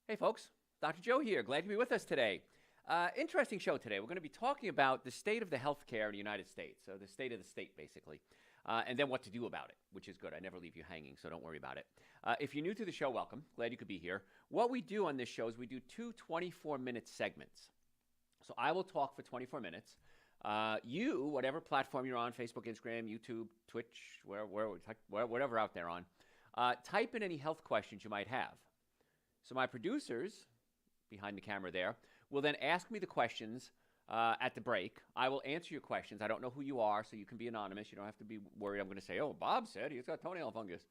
Hey folks, Dr. Joe here. Glad to be with us today. Interesting show today. We're going to be talking about the state of the healthcare in the United States, so the state of the state basically, and then what to do about it, which is good. I never leave you hanging, so don't worry about it. If you're new to the show, welcome. Glad you could be here. What we do on this show is we do two 24-minute segments. So I will talk for 24 minutes. You, whatever platform you're on, Facebook, Instagram, YouTube, Twitch, whatever out there on, type in any health questions you might have. So my producers, behind the camera there, will then ask me the questions at the break. I will answer your questions. I don't know who you are, so you can be anonymous. You don't have to be worried I'm going to say, oh, Bob said he's got toenail fungus.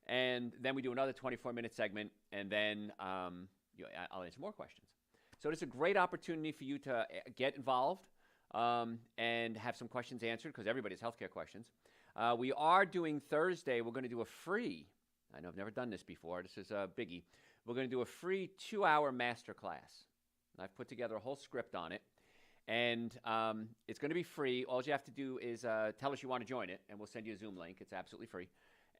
And then we do another 24-minute segment, and then I'll answer more questions. So it's a great opportunity for you to get involved and have some questions answered, because everybody's healthcare questions. We are doing Thursday. We're going to do a free, I know I've never done this before. This is a biggie. We're going to do a free 2-hour masterclass. I've put together a whole script on it, and it's going to be free. All you have to do is tell us you want to join it, and we'll send you a Zoom link. It's absolutely free.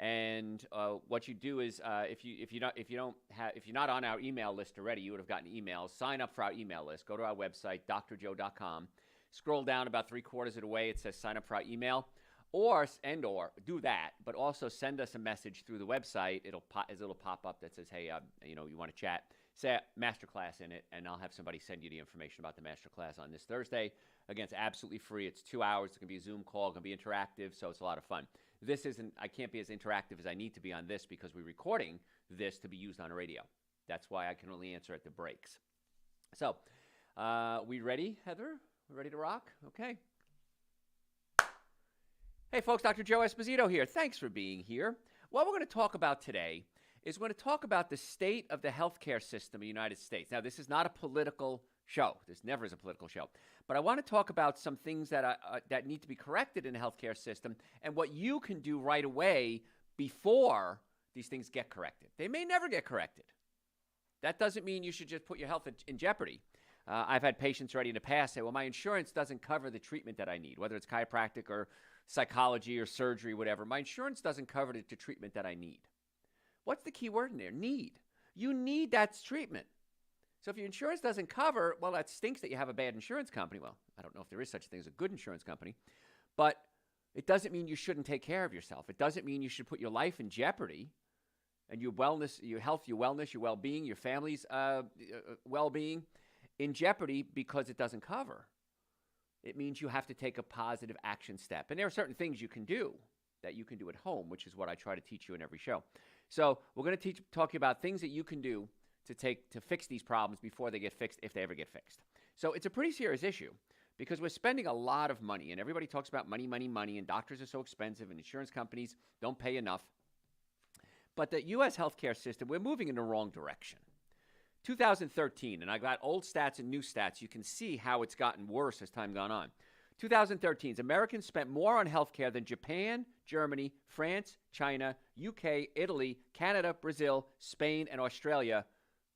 And what you do is, if you're not on our email list already, you would have gotten emails. Sign up for our email list. Go to our website, drjoe.com. Scroll down about 3/4 of the way. It says sign up for our email. Or do that, but also send us a message through the website. It'll pop up that says, hey, you want to chat. Say masterclass in it, and I'll have somebody send you the information about the masterclass on this Thursday. Again, it's absolutely free. It's 2 hours. It's going to be a Zoom call. It's going to be interactive, so it's a lot of fun. I can't be as interactive as I need to be on this because we're recording this to be used on radio. That's why I can only answer at the breaks. So, we ready, Heather? We ready to rock? Okay. Hey folks, Dr. Joe Esposito here. Thanks for being here. What we're going to talk about today is we're going to talk about the state of the healthcare system in the United States. Now, this is not a political show. This never is a political show. But I want to talk about some things that need to be corrected in the healthcare system and what you can do right away before these things get corrected. They may never get corrected. That doesn't mean you should just put your health in jeopardy. I've had patients already in the past say, well, my insurance doesn't cover the treatment that I need, whether it's chiropractic or psychology or surgery, whatever. My insurance doesn't cover the treatment that I need. What's the key word in there? Need. You need that treatment. So if your insurance doesn't cover, well, that stinks that you have a bad insurance company. Well, I don't know if there is such a thing as a good insurance company, but it doesn't mean you shouldn't take care of yourself. It doesn't mean you should put your life in jeopardy and your wellness, your health, your wellness, your well-being, your family's well-being in jeopardy because it doesn't cover. It means you have to take a positive action step. And there are certain things you can do that you can do at home, which is what I try to teach you in every show. So we're going to talk about things that you can do to fix these problems before they get fixed, if they ever get fixed. So it's a pretty serious issue because we're spending a lot of money, and everybody talks about money, money, money, and doctors are so expensive, and insurance companies don't pay enough. But the U.S. healthcare system, we're moving in the wrong direction. 2013, and I got old stats and new stats. You can see how it's gotten worse as time gone on. 2013, Americans spent more on healthcare than Japan, Germany, France, China, UK, Italy, Canada, Brazil, Spain, and Australia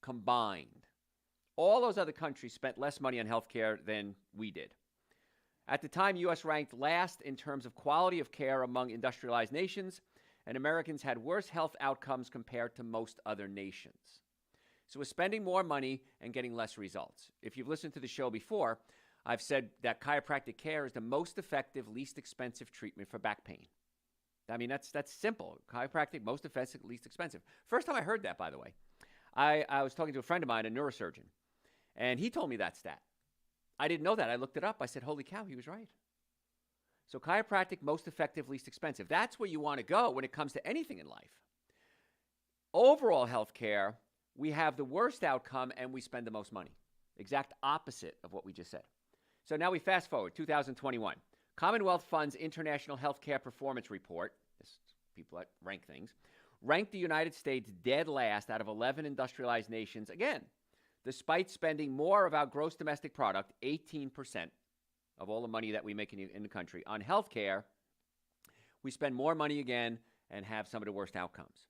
combined. All those other countries spent less money on healthcare than we did. At the time, U.S. ranked last in terms of quality of care among industrialized nations, and Americans had worse health outcomes compared to most other nations. So we're spending more money and getting less results. If you've listened to the show before, I've said that chiropractic care is the most effective, least expensive treatment for back pain. I mean, that's simple. Chiropractic, most effective, least expensive. First time I heard that, by the way, I was talking to a friend of mine, a neurosurgeon, and he told me that stat. I didn't know that. I looked it up. I said, holy cow, he was right. So chiropractic, most effective, least expensive. That's where you want to go when it comes to anything in life. Overall health care, we have the worst outcome and we spend the most money. Exact opposite of what we just said. So now we fast forward, 2021. Commonwealth Fund's International Healthcare Performance Report, this people that rank things, ranked the United States dead last out of 11 industrialized nations, again, despite spending more of our gross domestic product, 18% of all the money that we make in the country, on healthcare. We spend more money again and have some of the worst outcomes.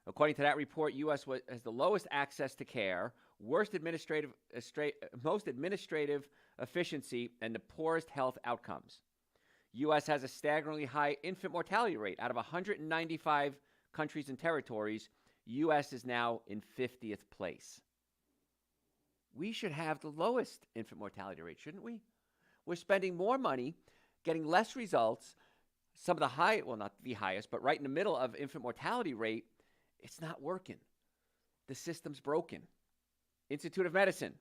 According to that report, U.S. has the lowest access to care, most administrative efficiency, and the poorest health outcomes. U.S. has a staggeringly high infant mortality rate. Out of 195 countries and territories, U.S. is now in 50th place. we should have the lowest infant mortality rate, shouldn't we? We're spending more money, getting less results. Some of the high, well, not the highest, but right in the middle of infant mortality rate, it's not working. The system's broken. Institute of Medicine,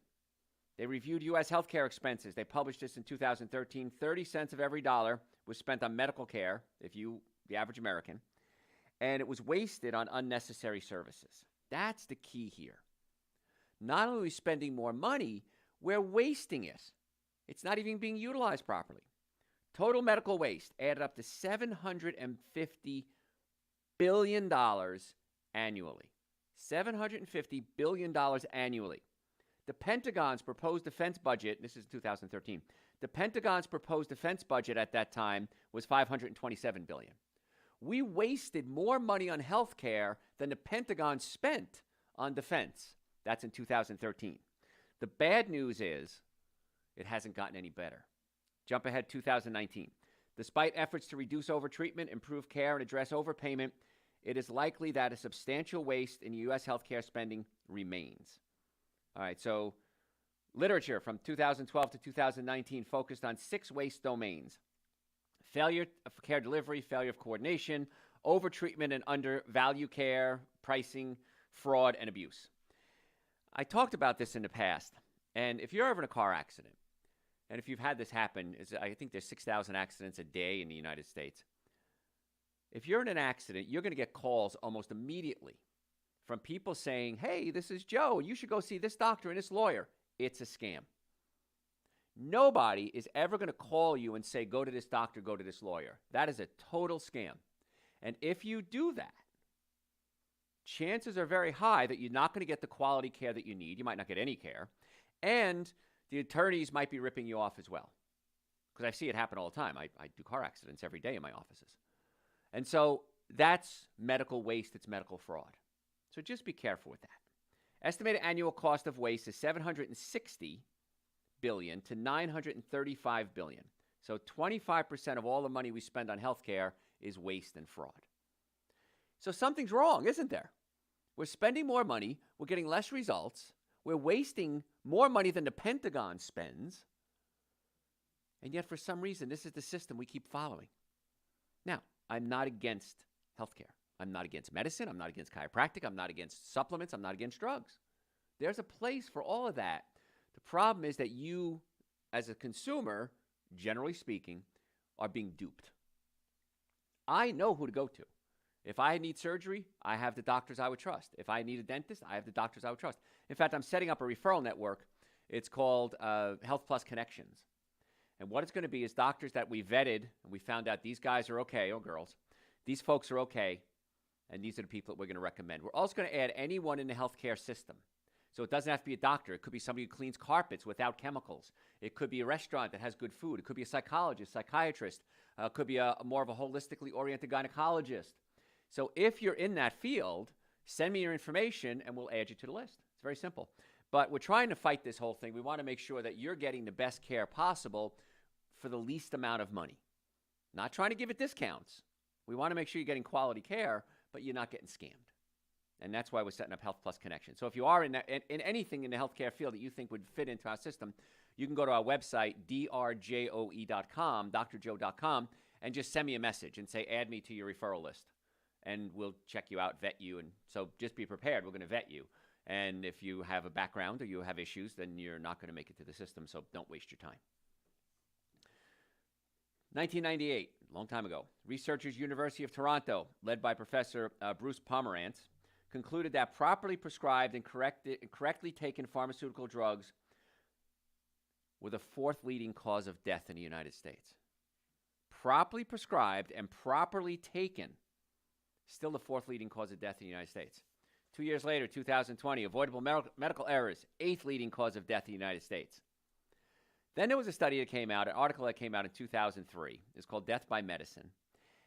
they reviewed U.S. healthcare expenses. They published this in 2013. 30 cents of every dollar was spent on medical care, the average American, and it was wasted on unnecessary services. That's the key here. Not only are we spending more money, we're wasting it. It's not even being utilized properly. Total medical waste added up to $750 billion annually. $750 billion annually. The Pentagon's proposed defense budget, this is 2013, the Pentagon's proposed defense budget at that time was $527 billion. We wasted more money on health care than the Pentagon spent on defense. That's in 2013. The bad news is it hasn't gotten any better. Jump ahead 2019. Despite efforts to reduce overtreatment, improve care, and address overpayment, it is likely that a substantial waste in U.S. healthcare spending remains. All right, so literature from 2012 to 2019 focused on 6 waste domains: failure of care delivery, failure of coordination, overtreatment and undervalue care, pricing, fraud, and abuse. I talked about this in the past, and if you're ever in a car accident, and if you've had this happen, I think there's 6,000 accidents a day in the United States. If you're in an accident, you're going to get calls almost immediately from people saying, hey, this is Joe. You should go see this doctor and this lawyer. It's a scam. Nobody is ever going to call you and say, go to this doctor, go to this lawyer. That is a total scam. And if you do that, chances are very high that you're not going to get the quality care that you need. You might not get any care. And the attorneys might be ripping you off as well. Because I see it happen all the time. I do car accidents every day in my offices. And so that's medical waste. It's medical fraud. So just be careful with that. Estimated annual cost of waste is $760 billion to $935 billion. So 25% of all the money we spend on healthcare is waste and fraud. So something's wrong, isn't there? We're spending more money. We're getting less results. We're wasting more money than the Pentagon spends. And yet, for some reason, this is the system we keep following. Now, I'm not against healthcare. I'm not against medicine. I'm not against chiropractic. I'm not against supplements. I'm not against drugs. There's a place for all of that. The problem is that you, as a consumer, generally speaking, are being duped. I know who to go to. If I need surgery, I have the doctors I would trust. If I need a dentist, I have the doctors I would trust. In fact, I'm setting up a referral network. It's called Health Plus Connections. And what it's going to be is doctors that we vetted, and we found out these guys are okay, or girls. These folks are okay, and these are the people that we're going to recommend. We're also going to add anyone in the healthcare system. So it doesn't have to be a doctor. It could be somebody who cleans carpets without chemicals. It could be a restaurant that has good food. It could be a psychologist, psychiatrist. It could be more of a holistically oriented gynecologist. So if you're in that field, send me your information, and we'll add you to the list. It's very simple. But we're trying to fight this whole thing. We want to make sure that you're getting the best care possible for the least amount of money. Not trying to give it discounts. We want to make sure you're getting quality care, but you're not getting scammed. And that's why we're setting up Health Plus Connection. So if you are in anything in the healthcare field that you think would fit into our system, you can go to our website, drjoe.com, drjoe.com, and just send me a message and say, add me to your referral list. And we'll check you out, vet you. And so just be prepared. We're going to vet you. And if you have a background or you have issues, then you're not going to make it to the system. So don't waste your time. 1998, a long time ago, researchers, University of Toronto, led by Professor Bruce Pomerantz, concluded that properly prescribed and correctly taken pharmaceutical drugs were the 4th leading cause of death in the United States. Properly prescribed and properly taken, still the 4th leading cause of death in the United States. 2 years later, 2020, avoidable medical errors, 8th leading cause of death in the United States. Then there was a study that came out, an article that came out in 2003. It's called Death by Medicine.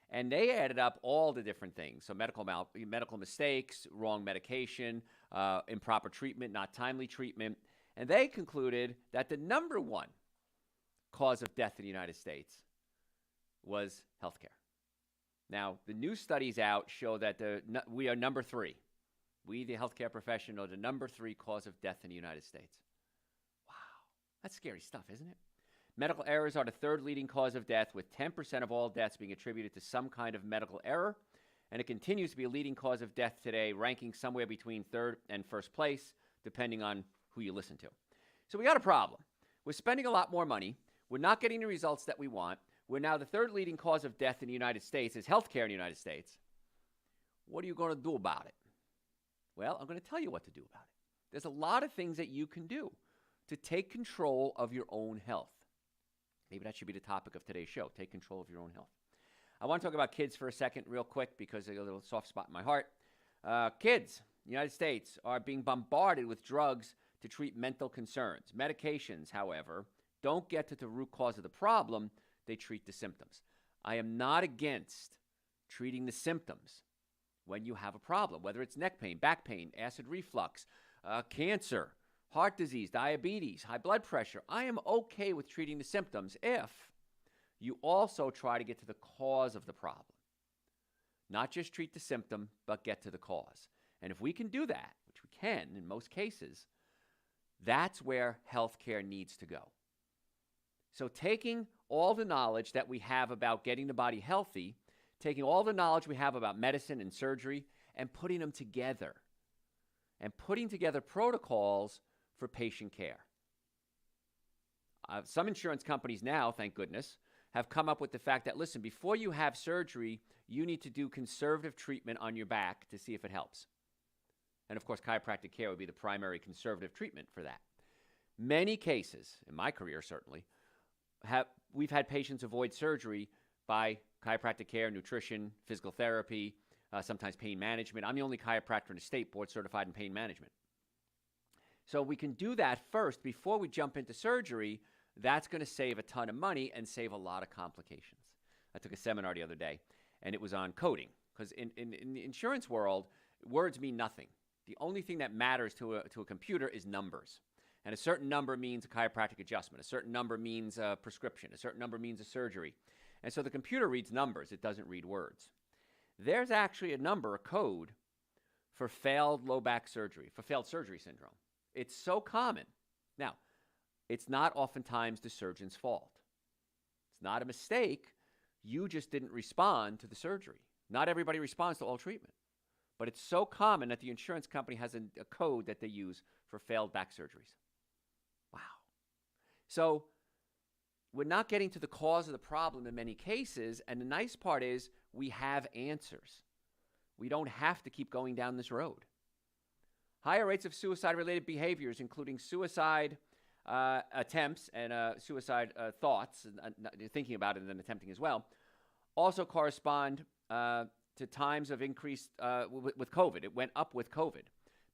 And they added up all the different things. So medical mistakes, wrong medication, improper treatment, not timely treatment. And they concluded that the number 1 cause of death in the United States was healthcare. Now, the new studies out show that we are number 3. We, the healthcare profession, are the number 3 cause of death in the United States. That's scary stuff, isn't it? Medical errors are the third leading cause of death, with 10% of all deaths being attributed to some kind of medical error. And it continues to be a leading cause of death today, ranking somewhere between third and first place, depending on who you listen to. So we got a problem. We're spending a lot more money. We're not getting the results that we want. We're now the third leading cause of death in the United States is healthcare in the United States. What are you going to do about it? Well, I'm going to tell you what to do about it. There's a lot of things that you can do to take control of your own health. Maybe that should be the topic of today's show, take control of your own health. I want to talk about kids for a second real quick because there's a little soft spot in my heart. Kids in the United States are being bombarded with drugs to treat mental concerns. Medications, however, don't get to the root cause of the problem. They treat the symptoms. I am not against treating the symptoms when you have a problem, whether it's neck pain, back pain, acid reflux, cancer, heart disease, diabetes, high blood pressure. I am okay with treating the symptoms if you also try to get to the cause of the problem. Not just treat the symptom, but get to the cause. And if we can do that, which we can in most cases, that's where healthcare needs to go. So taking all the knowledge that we have about getting the body healthy, taking all the knowledge we have about medicine and surgery, and putting them together, and putting together protocols for patient care. Some insurance companies now, thank goodness, have come up with the fact that, listen, before you have surgery, you need to do conservative treatment on your back to see if it helps. And of course, chiropractic care would be the primary conservative treatment for that. Many cases, in my career certainly, we've had patients avoid surgery by chiropractic care, nutrition, physical therapy, sometimes pain management. I'm the only chiropractor in the state board certified in pain management. So we can do that first before we jump into surgery. That's going to save a ton of money and save a lot of complications. I took a seminar the other day, and it was on coding, because in the insurance world, words mean nothing. The only thing that matters to a computer is numbers. And a certain number means a chiropractic adjustment. A certain number means a prescription. A certain number means a surgery. And so the computer reads numbers. It doesn't read words. There's actually a number, a code, for failed low back surgery, for failed surgery syndrome. It's so common. Now, it's not oftentimes the surgeon's fault. It's not a mistake. You just didn't respond to the surgery. Not everybody responds to all treatment. But it's so common that the insurance company has a code that they use for failed back surgeries. Wow. So we're not getting to the cause of the problem in many cases, and the nice part is we have answers. We don't have to keep going down this road. Higher rates of suicide-related behaviors, including suicide attempts and suicide thoughts, thinking about it and then attempting as well, also correspond to times of increased with COVID. It went up with COVID.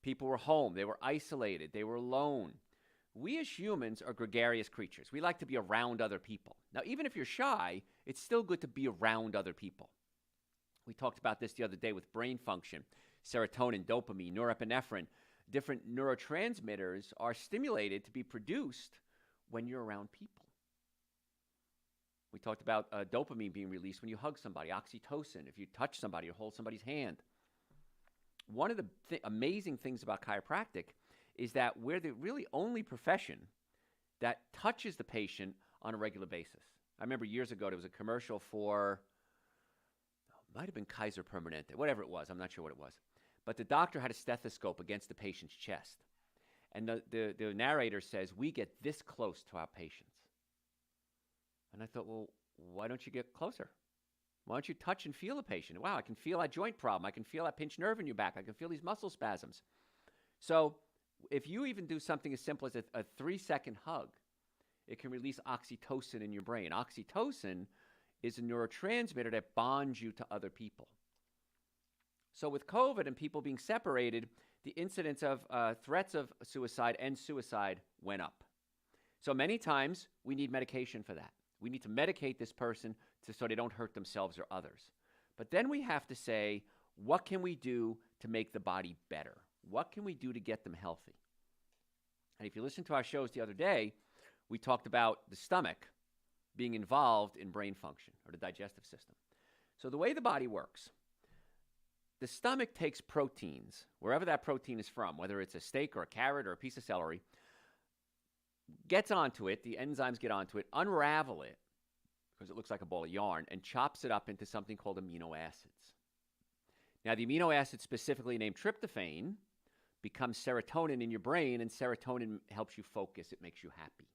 People were home. They were isolated. They were alone. We as humans are gregarious creatures. We like to be around other people. Now, even if you're shy, it's still good to be around other people. We talked about this the other day with brain function, serotonin, dopamine, norepinephrine. Different neurotransmitters are stimulated to be produced when you're around people. We talked about dopamine being released when you hug somebody, oxytocin, if you touch somebody or hold somebody's hand. One of the amazing things about chiropractic is that we're the really only profession that touches the patient on a regular basis. I remember years ago there was a commercial for, it might have been Kaiser Permanente, whatever it was, I'm not sure what it was. But the doctor had a stethoscope against the patient's chest. And the narrator says, we get this close to our patients. And I thought, well, why don't you get closer? Why don't you touch and feel the patient? Wow, I can feel that joint problem. I can feel that pinched nerve in your back. I can feel these muscle spasms. So if you even do something as simple as a 3-second hug, it can release oxytocin in your brain. Oxytocin is a neurotransmitter that bonds you to other people. So with COVID and people being separated, the incidence of threats of suicide and suicide went up. So many times we need medication for that. We need to medicate this person so they don't hurt themselves or others. But then we have to say, what can we do to make the body better? What can we do to get them healthy? And if you listen to our shows the other day, we talked about the stomach being involved in brain function or the digestive system. So the way the body works, the stomach takes proteins, wherever that protein is from, whether it's a steak or a carrot or a piece of celery, gets onto it, the enzymes get onto it, unravel it, because it looks like a ball of yarn, and chops it up into something called amino acids. Now, the amino acid specifically named tryptophan becomes serotonin in your brain, and serotonin helps you focus. It makes you happy.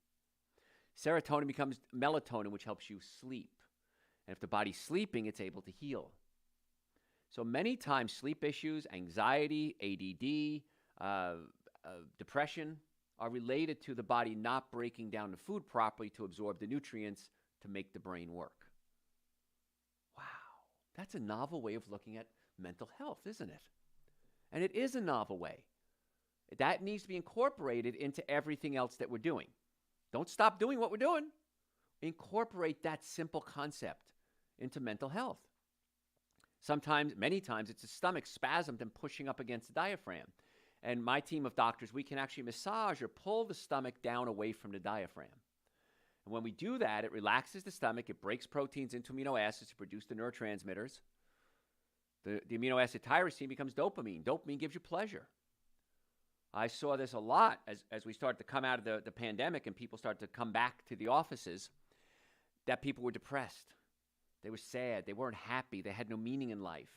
Serotonin becomes melatonin, which helps you sleep. And if the body's sleeping, it's able to heal. So many times, sleep issues, anxiety, ADD, depression are related to the body not breaking down the food properly to absorb the nutrients to make the brain work. Wow, that's a novel way of looking at mental health, isn't it? And it is a novel way. That needs to be incorporated into everything else that we're doing. Don't stop doing what we're doing. Incorporate that simple concept into mental health. Sometimes, many times, it's a stomach spasm and pushing up against the diaphragm. And my team of doctors, we can actually massage or pull the stomach down away from the diaphragm. And when we do that, it relaxes the stomach. It breaks proteins into amino acids to produce the neurotransmitters. The amino acid tyrosine becomes dopamine. Dopamine gives you pleasure. I saw this a lot as we started to come out of the pandemic and people started to come back to the offices, that people were depressed. They were sad. They weren't happy. They had no meaning in life.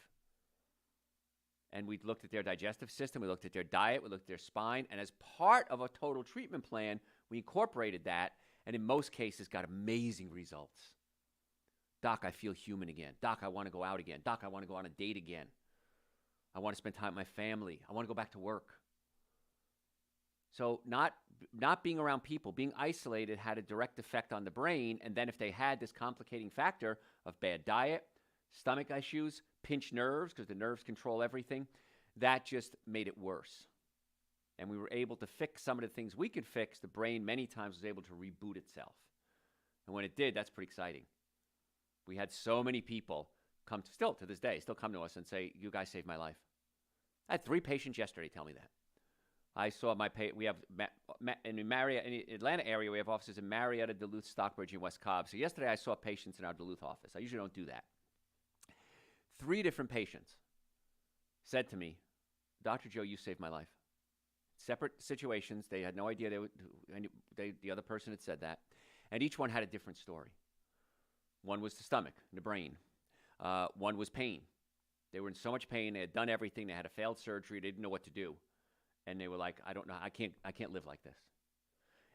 And we looked at their digestive system. We looked at their diet. We looked at their spine. And as part of a total treatment plan, we incorporated that, and in most cases got amazing results. Doc, I feel human again. Doc, I want to go out again. Doc, I want to go on a date again. I want to spend time with my family. I want to go back to work. So not being around people, being isolated had a direct effect on the brain. And then if they had this complicating factor of bad diet, stomach issues, pinched nerves, because the nerves control everything, that just made it worse. And we were able to fix some of the things we could fix. The brain many times was able to reboot itself. And when it did, that's pretty exciting. We had so many people still to this day, come to us and say, you guys saved my life. I had 3 patients yesterday tell me that. I saw we have, in Marietta, in the Atlanta area, we have offices in Marietta, Duluth, Stockbridge, and West Cobb. So yesterday I saw patients in our Duluth office. I usually don't do that. 3 different patients said to me, Dr. Joe, you saved my life. Separate situations. They had no idea the other person had said that. And each one had a different story. One was the stomach, the brain. One was pain. They were in so much pain. They had done everything. They had a failed surgery. They didn't know what to do. And they were like, I don't know. I can't live like this.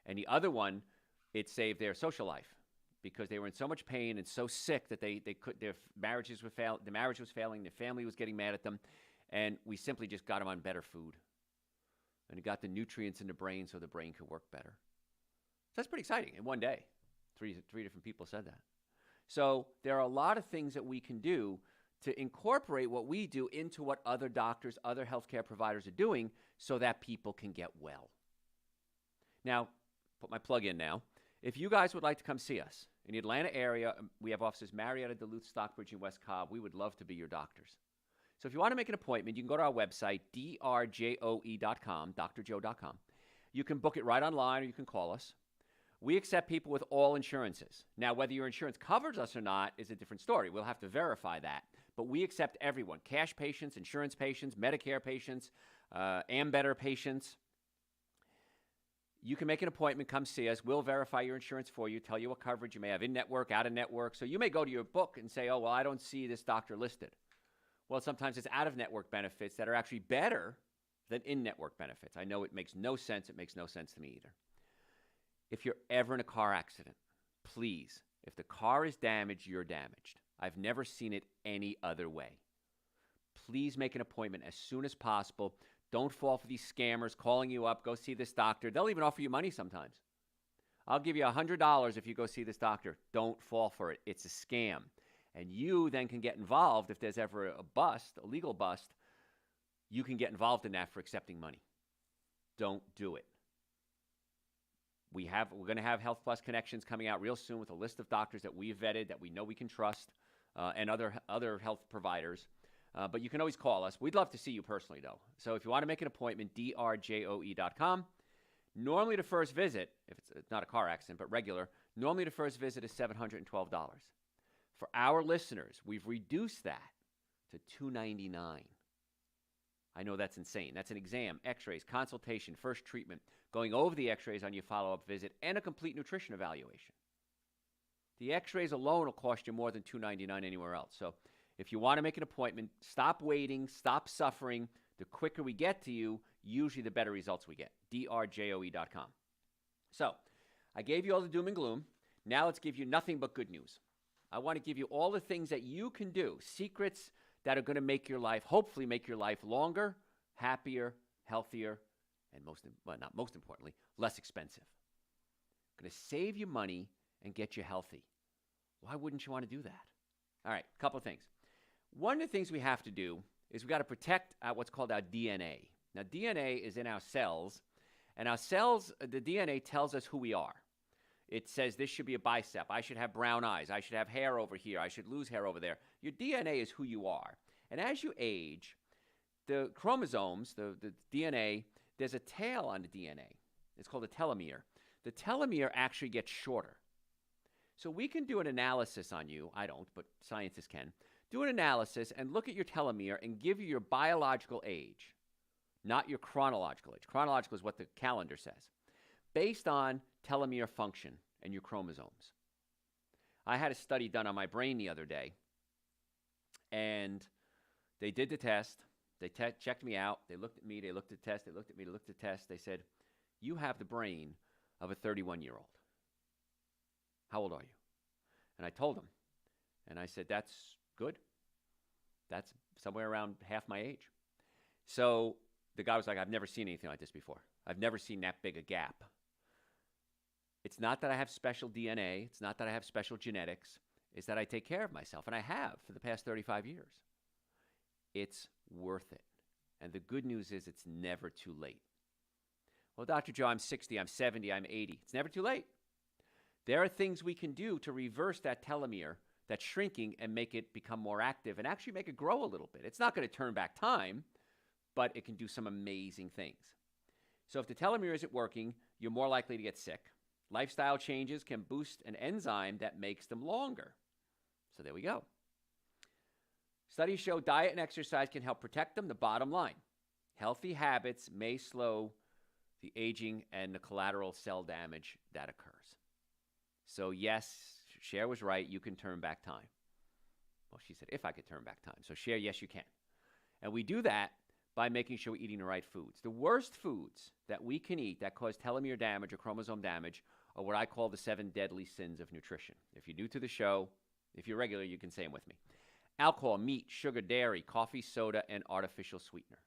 And the other one, it saved their social life because they were in so much pain and so sick that their marriages were failing. The marriage was failing. Their family was getting mad at them. And we simply just got them on better food. And it got the nutrients in the brain so the brain could work better. So that's pretty exciting. In one day, three different people said that. So there are a lot of things that we can do to incorporate what we do into what other doctors, other healthcare providers are doing so that people can get well. Now, put my plug in now. If you guys would like to come see us in the Atlanta area, we have offices Marietta, Duluth, Stockbridge, and West Cobb. We would love to be your doctors. So if you want to make an appointment, you can go to our website, drjoe.com, drjoe.com. You can book it right online or you can call us. We accept people with all insurances. Now, whether your insurance covers us or not is a different story. We'll have to verify that. But we accept everyone, cash patients, insurance patients, Medicare patients, Ambetter patients. You can make an appointment, come see us. We'll verify your insurance for you, tell you what coverage you may have in-network, out-of-network. So you may go to your book and say, oh, well, I don't see this doctor listed. Well, sometimes it's out-of-network benefits that are actually better than in-network benefits. I know it makes no sense. It makes no sense to me either. If you're ever in a car accident, please, if the car is damaged, you're damaged. I've never seen it any other way. Please make an appointment as soon as possible. Don't fall for these scammers calling you up, go see this doctor. They'll even offer you money sometimes. I'll give you $100 if you go see this doctor. Don't fall for it. It's a scam. And you then can get involved if there's ever a bust, a legal bust. You can get involved in that for accepting money. Don't do it. We're going to have Health Plus Connections coming out real soon with a list of doctors that we've vetted, that we know we can trust, and other health providers. But you can always call us. We'd love to see you personally, though. So if you want to make an appointment, drjoe.com. Normally the first visit, if it's not a car accident, but regular, normally the first visit is $712. For our listeners, we've reduced that to $299. I know that's insane. That's an exam, x-rays, consultation, first treatment, going over the x-rays on your follow-up visit, and a complete nutrition evaluation. The x-rays alone will cost you more than $299 anywhere else. So if you want to make an appointment, stop waiting, stop suffering. The quicker we get to you, usually the better results we get. drjoe.com. So I gave you all the doom and gloom. Now let's give you nothing but good news. I want to give you all the things that you can do, secrets that are going to make your life, hopefully make your life longer, happier, healthier, and not most importantly, less expensive. Going to save you money and get you healthy. Why wouldn't you want to do that? All right, a couple of things. One of the things we have to do is we got to protect what's called our DNA. Now, DNA is in our cells, and our cells, the DNA tells us who we are. It says this should be a bicep. I should have brown eyes. I should have hair over here. I should lose hair over there. Your DNA is who you are. And as you age, the chromosomes, the DNA, there's a tail on the DNA. It's called a telomere. The telomere actually gets shorter. So we can do an analysis on you. I don't, but scientists can. Do an analysis and look at your telomere and give you your biological age, not your chronological age. Chronological is what the calendar says, based on telomere function and your chromosomes. I had a study done on my brain the other day, and they did the test. They checked me out. They looked at me. They looked at the test. They looked at me. They looked at the test. They said, you have the brain of a 31-year-old. How old are you? And I told them. And I said, that's good. That's somewhere around half my age. So the guy was like, I've never seen anything like this before. I've never seen that big a gap. It's not that I have special DNA. It's not that I have special genetics. It's that I take care of myself. And I have for the past 35 years. It's worth it. And the good news is it's never too late. Well, Dr. Joe, I'm 60, I'm 70, I'm 80. It's never too late. There are things we can do to reverse that telomere that's shrinking and make it become more active and actually make it grow a little bit. It's not going to turn back time, but it can do some amazing things. So if the telomere isn't working, you're more likely to get sick. Lifestyle changes can boost an enzyme that makes them longer. So there we go. Studies show diet and exercise can help protect them. The bottom line, healthy habits may slow the aging and the collateral cell damage that occurs. So yes, Cher was right. You can turn back time. Well, she said, if I could turn back time. So Cher, yes, you can. And we do that by making sure we're eating the right foods. The worst foods that we can eat that cause telomere damage or chromosome damage are what I call the 7 deadly sins of nutrition. If you're new to the show, if you're regular, you can say them with me. Alcohol, meat, sugar, dairy, coffee, soda, and artificial sweetener.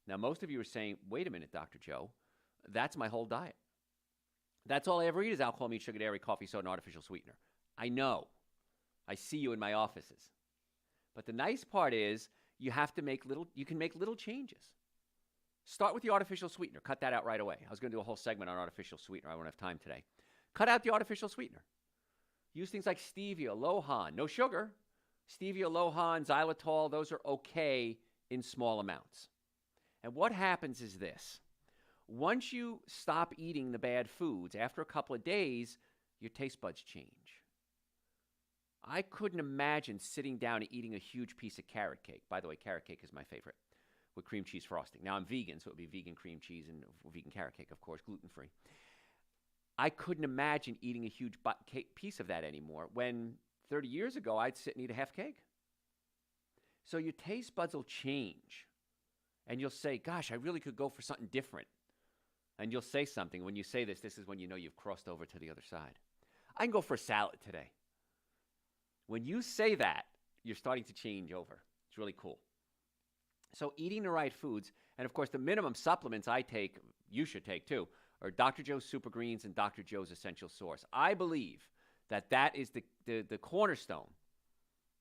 Now, most of you are saying, wait a minute, Dr. Joe, that's my whole diet. That's all I ever eat is alcohol, meat, sugar, dairy, coffee, soda, and artificial sweetener. I know. I see you in my offices. But the nice part is you can make little changes. Start with the artificial sweetener. Cut that out right away. I was going to do a whole segment on artificial sweetener. I won't have time today. Cut out the artificial sweetener. Use things like stevia, lohan, no sugar. Stevia, lohan, xylitol, those are okay in small amounts. And what happens is this. Once you stop eating the bad foods, after a couple of days, your taste buds change. I couldn't imagine sitting down and eating a huge piece of carrot cake. By the way, carrot cake is my favorite, with cream cheese frosting. Now, I'm vegan, so it would be vegan cream cheese and vegan carrot cake, of course, gluten-free. I couldn't imagine eating a huge piece of that anymore when 30 years ago, I'd sit and eat a half cake. So your taste buds will change. And you'll say, gosh, I really could go for something different. And you'll say something. When you say this is when you know you've crossed over to the other side. I can go for a salad today. When you say that, you're starting to change over. It's really cool. So eating the right foods, and of course the minimum supplements I take, you should take too, are Dr. Joe's Super Greens and Dr. Joe's Essential Source. I believe that is the cornerstone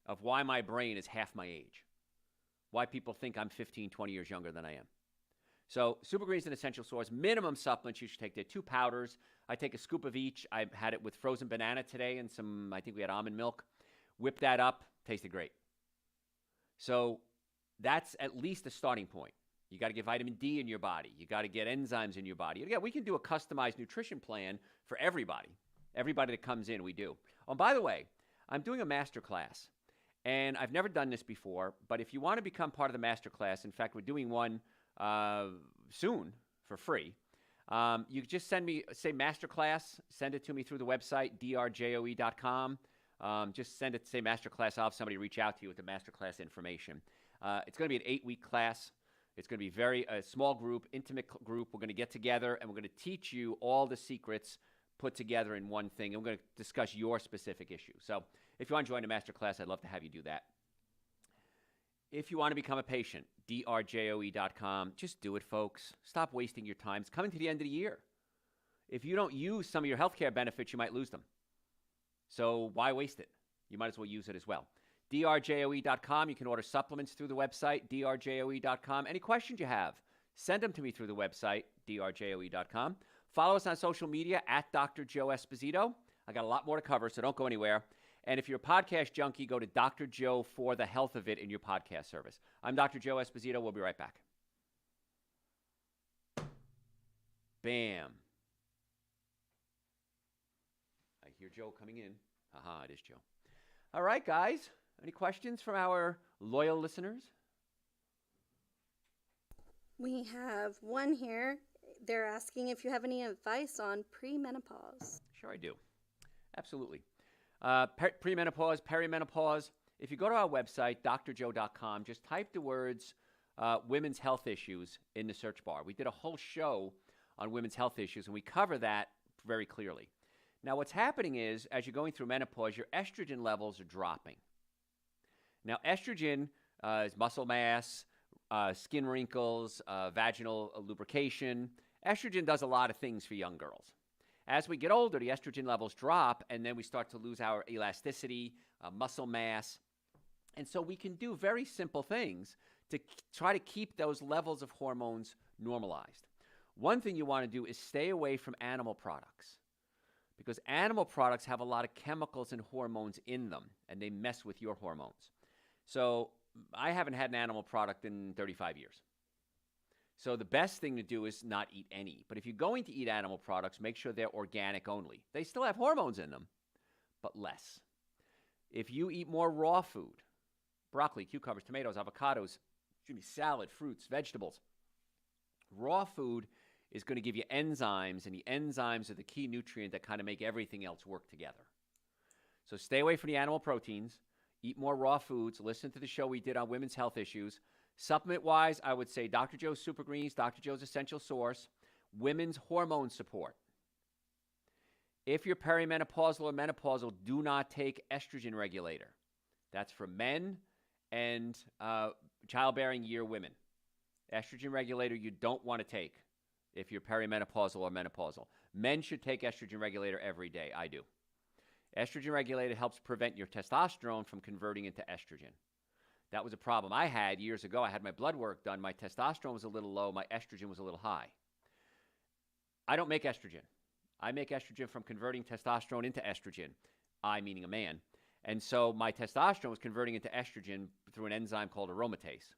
of why my brain is half my age. Why people think I'm 15, 20 years younger than I am. So Super Greens and Essential Source, minimum supplements you should take. They're 2 powders. I take a scoop of each. I had it with frozen banana today and some, I think we had almond milk. Whip that up. Tasted great. So that's at least a starting point. You got to get vitamin D in your body. You got to get enzymes in your body. Again, we can do a customized nutrition plan for everybody. Everybody that comes in, we do. Oh, by the way, I'm doing a master class. And I've never done this before, but if you want to become part of the masterclass, in fact, we're doing one soon for free. You just send me, say, masterclass, send it to me through the website, drjoe.com. Just send it, say, masterclass. I'll have somebody reach out to you with the masterclass information. It's going to be an 8-week class. It's going to be a small group, intimate group. We're going to get together, and we're going to teach you all the secrets put together in one thing. And we're going to discuss your specific issue. So if you want to join the masterclass, I'd love to have you do that. If you want to become a patient, drjoe.com. Just do it, folks. Stop wasting your time. It's coming to the end of the year. If you don't use some of your healthcare benefits, you might lose them. So why waste it? You might as well use it as well. drjoe.com. You can order supplements through the website, drjoe.com. Any questions you have, send them to me through the website, drjoe.com. Follow us on social media at Dr. Joe Esposito. I got a lot more to cover, so don't go anywhere. And if you're a podcast junkie, go to Dr. Joe for the health of it in your podcast service. I'm Dr. Joe Esposito. We'll be right back. Bam. I hear Joe coming in. Aha, it is Joe. All right, guys. Any questions from our loyal listeners? We have one here. They're asking if you have any advice on premenopause. Sure I do. Absolutely. Premenopause, perimenopause. If you go to our website, drjoe.com, just type the words women's health issues in the search bar. We did a whole show on women's health issues, and we cover that very clearly. Now, what's happening is, as you're going through menopause, your estrogen levels are dropping. Now, estrogen is muscle mass, skin wrinkles, vaginal lubrication. Estrogen does a lot of things for young girls. As we get older, the estrogen levels drop, and then we start to lose our elasticity, muscle mass. And so we can do very simple things to try to keep those levels of hormones normalized. One thing you want to do is stay away from animal products, because animal products have a lot of chemicals and hormones in them, and they mess with your hormones. So I haven't had an animal product in 35 years. So the best thing to do is not eat any. But if you're going to eat animal products, make sure they're organic only. They still have hormones in them, but less. If you eat more raw food, broccoli, cucumbers, tomatoes, avocados, salad, fruits, vegetables, raw food is going to give you enzymes, and the enzymes are the key nutrient that kind of make everything else work together. So stay away from the animal proteins, eat more raw foods, listen to the show we did on women's health issues. Supplement-wise, I would say Dr. Joe's Super Greens, Dr. Joe's Essential Source, women's hormone support. If you're perimenopausal or menopausal, do not take estrogen regulator. That's for men and childbearing year women. Estrogen regulator you don't want to take if you're perimenopausal or menopausal. Men should take estrogen regulator every day. I do. Estrogen regulator helps prevent your testosterone from converting into estrogen. That was a problem I had years ago. I had my blood work done. My testosterone was a little low. My estrogen was a little high. I don't make estrogen. I make estrogen from converting testosterone into estrogen, I meaning a man. And so my testosterone was converting into estrogen through an enzyme called aromatase.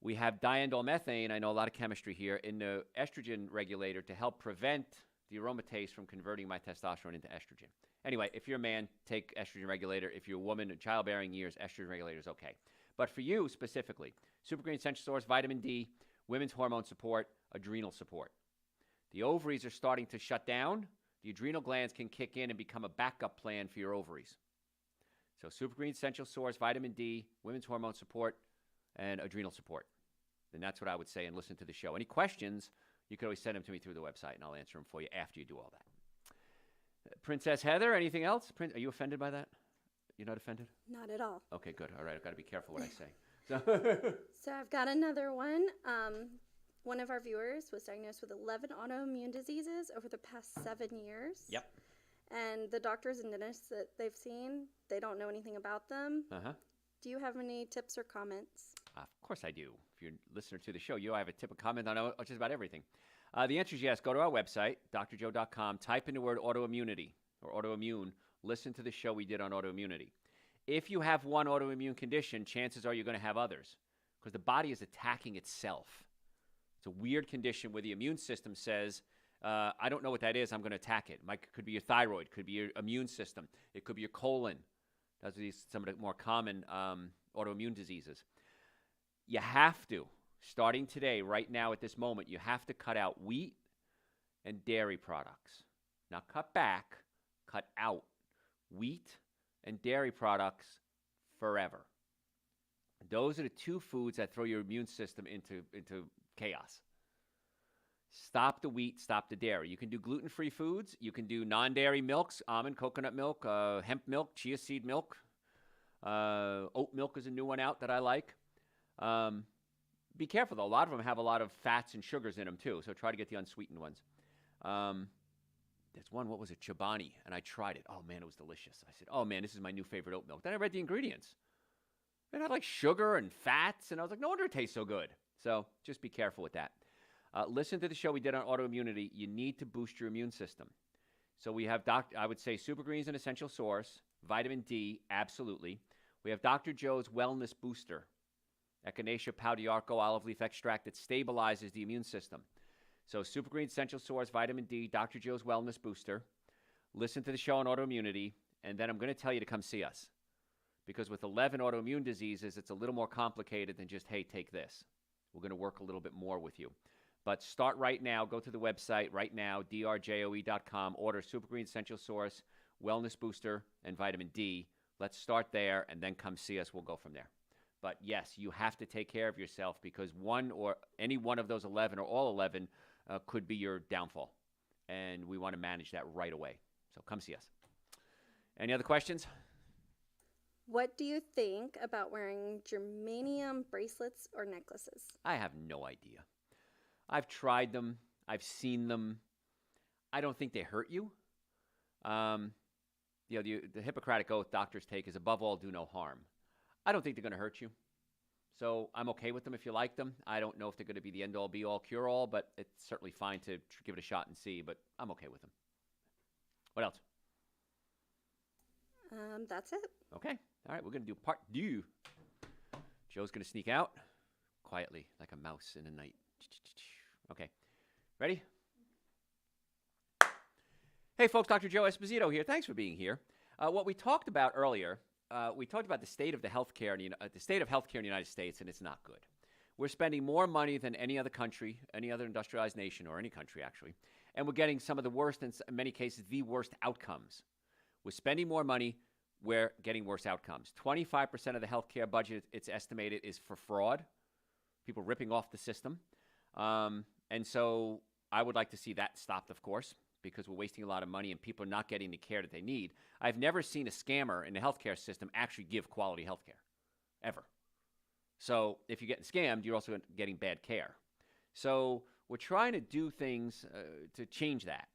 We have diindolylmethane, I know a lot of chemistry here, in the estrogen regulator to help prevent the aromatase from converting my testosterone into estrogen. Anyway, if you're a man, take estrogen regulator. If you're a woman in childbearing years, estrogen regulator is okay. But for you specifically, Super Green Essential Source, vitamin D, women's hormone support, adrenal support. The ovaries are starting to shut down. The adrenal glands can kick in and become a backup plan for your ovaries. So Super Green Essential Source, vitamin D, women's hormone support, and adrenal support. And that's what I would say, and listen to the show. Any questions, you can always send them to me through the website, and I'll answer them for you after you do all that. Princess Heather, anything else? Are you offended by that? You're not offended? Not at all. Okay, good. All right, I've got to be careful what I say. So I've got another one. One of our viewers was diagnosed with 11 autoimmune diseases over the past 7 years. Yep. And the doctors and dentists that they've seen, they don't know anything about them. Uh-huh. Do you have any tips or comments? Of course I do. If you're a listener to the show, you have a tip or comment on just about everything. The answer is yes. Go to our website, drjoe.com, type in the word autoimmunity or autoimmune, listen to the show we did on autoimmunity. If you have one autoimmune condition, chances are you're going to have others because the body is attacking itself. It's a weird condition where the immune system says, I don't know what that is, I'm going to attack it. It could be your thyroid, could be your immune system, it could be your colon. Those are some of the more common autoimmune diseases. You have to, starting today, right now at this moment, you have to cut out wheat and dairy products. Not cut back, cut out wheat and dairy products forever. Those are the two foods that throw your immune system into chaos. Stop the wheat, stop the dairy. You can do gluten-free foods. You can do non-dairy milks, almond, coconut milk, hemp milk, chia seed milk. Oat milk is a new one out that I like. Be careful, though. A lot of them have a lot of fats and sugars in them, too, so try to get the unsweetened ones. There's one, what was it, Chobani, and I tried it. Oh, man, it was delicious. I said, oh, man, this is my new favorite oat milk. Then I read the ingredients. It had, like, sugar and fats, and I was like, no wonder it tastes so good. So just be careful with that. Listen to the show we did on autoimmunity. You need to boost your immune system. So we have, I would say, Super Green's an essential source. Vitamin D, absolutely. We have Dr. Joe's Wellness Booster, Echinacea Paudiarco olive leaf extract that stabilizes the immune system. So Super Green Essential Source, Vitamin D, Dr. Joe's Wellness Booster. Listen to the show on autoimmunity, and then I'm going to tell you to come see us. Because with 11 autoimmune diseases, it's a little more complicated than just, hey, take this. We're going to work a little bit more with you. But start right now. Go to the website right now, drjoe.com. Order Super Green Essential Source, Wellness Booster, and Vitamin D. Let's start there, and then come see us. We'll go from there. But, yes, you have to take care of yourself because one or any one of those 11 or all 11 could be your downfall. And we want to manage that right away. So come see us. Any other questions? What do you think about wearing germanium bracelets or necklaces? I have no idea. I've tried them. I've seen them. I don't think they hurt you. The Hippocratic Oath doctors take is above all, do no harm. I don't think they're going to hurt you. So I'm okay with them if you like them. I don't know if they're going to be the end-all, be-all, cure-all, but it's certainly fine to give it a shot and see, but I'm okay with them. What else? That's it. Okay. All right, we're going to do part two. Joe's going to sneak out quietly like a mouse in the night. Okay. Ready? Hey, folks, Dr. Joe Esposito here. Thanks for being here. What we talked about earlier, we talked about the state of the healthcare in the United States, and it's not good. We're spending more money than any other country, any other industrialized nation, or any country, actually, and we're getting some of the worst, in many cases, the worst outcomes. We're spending more money, we're getting worse outcomes. 25% of the healthcare budget, it's estimated, is for fraud, people ripping off the system. And so I would like to see that stopped, of course, because we're wasting a lot of money and people are not getting the care that they need. I've never seen a scammer in the healthcare system actually give quality healthcare, ever. So if you're getting scammed, you're also getting bad care. So we're trying to do things to change that.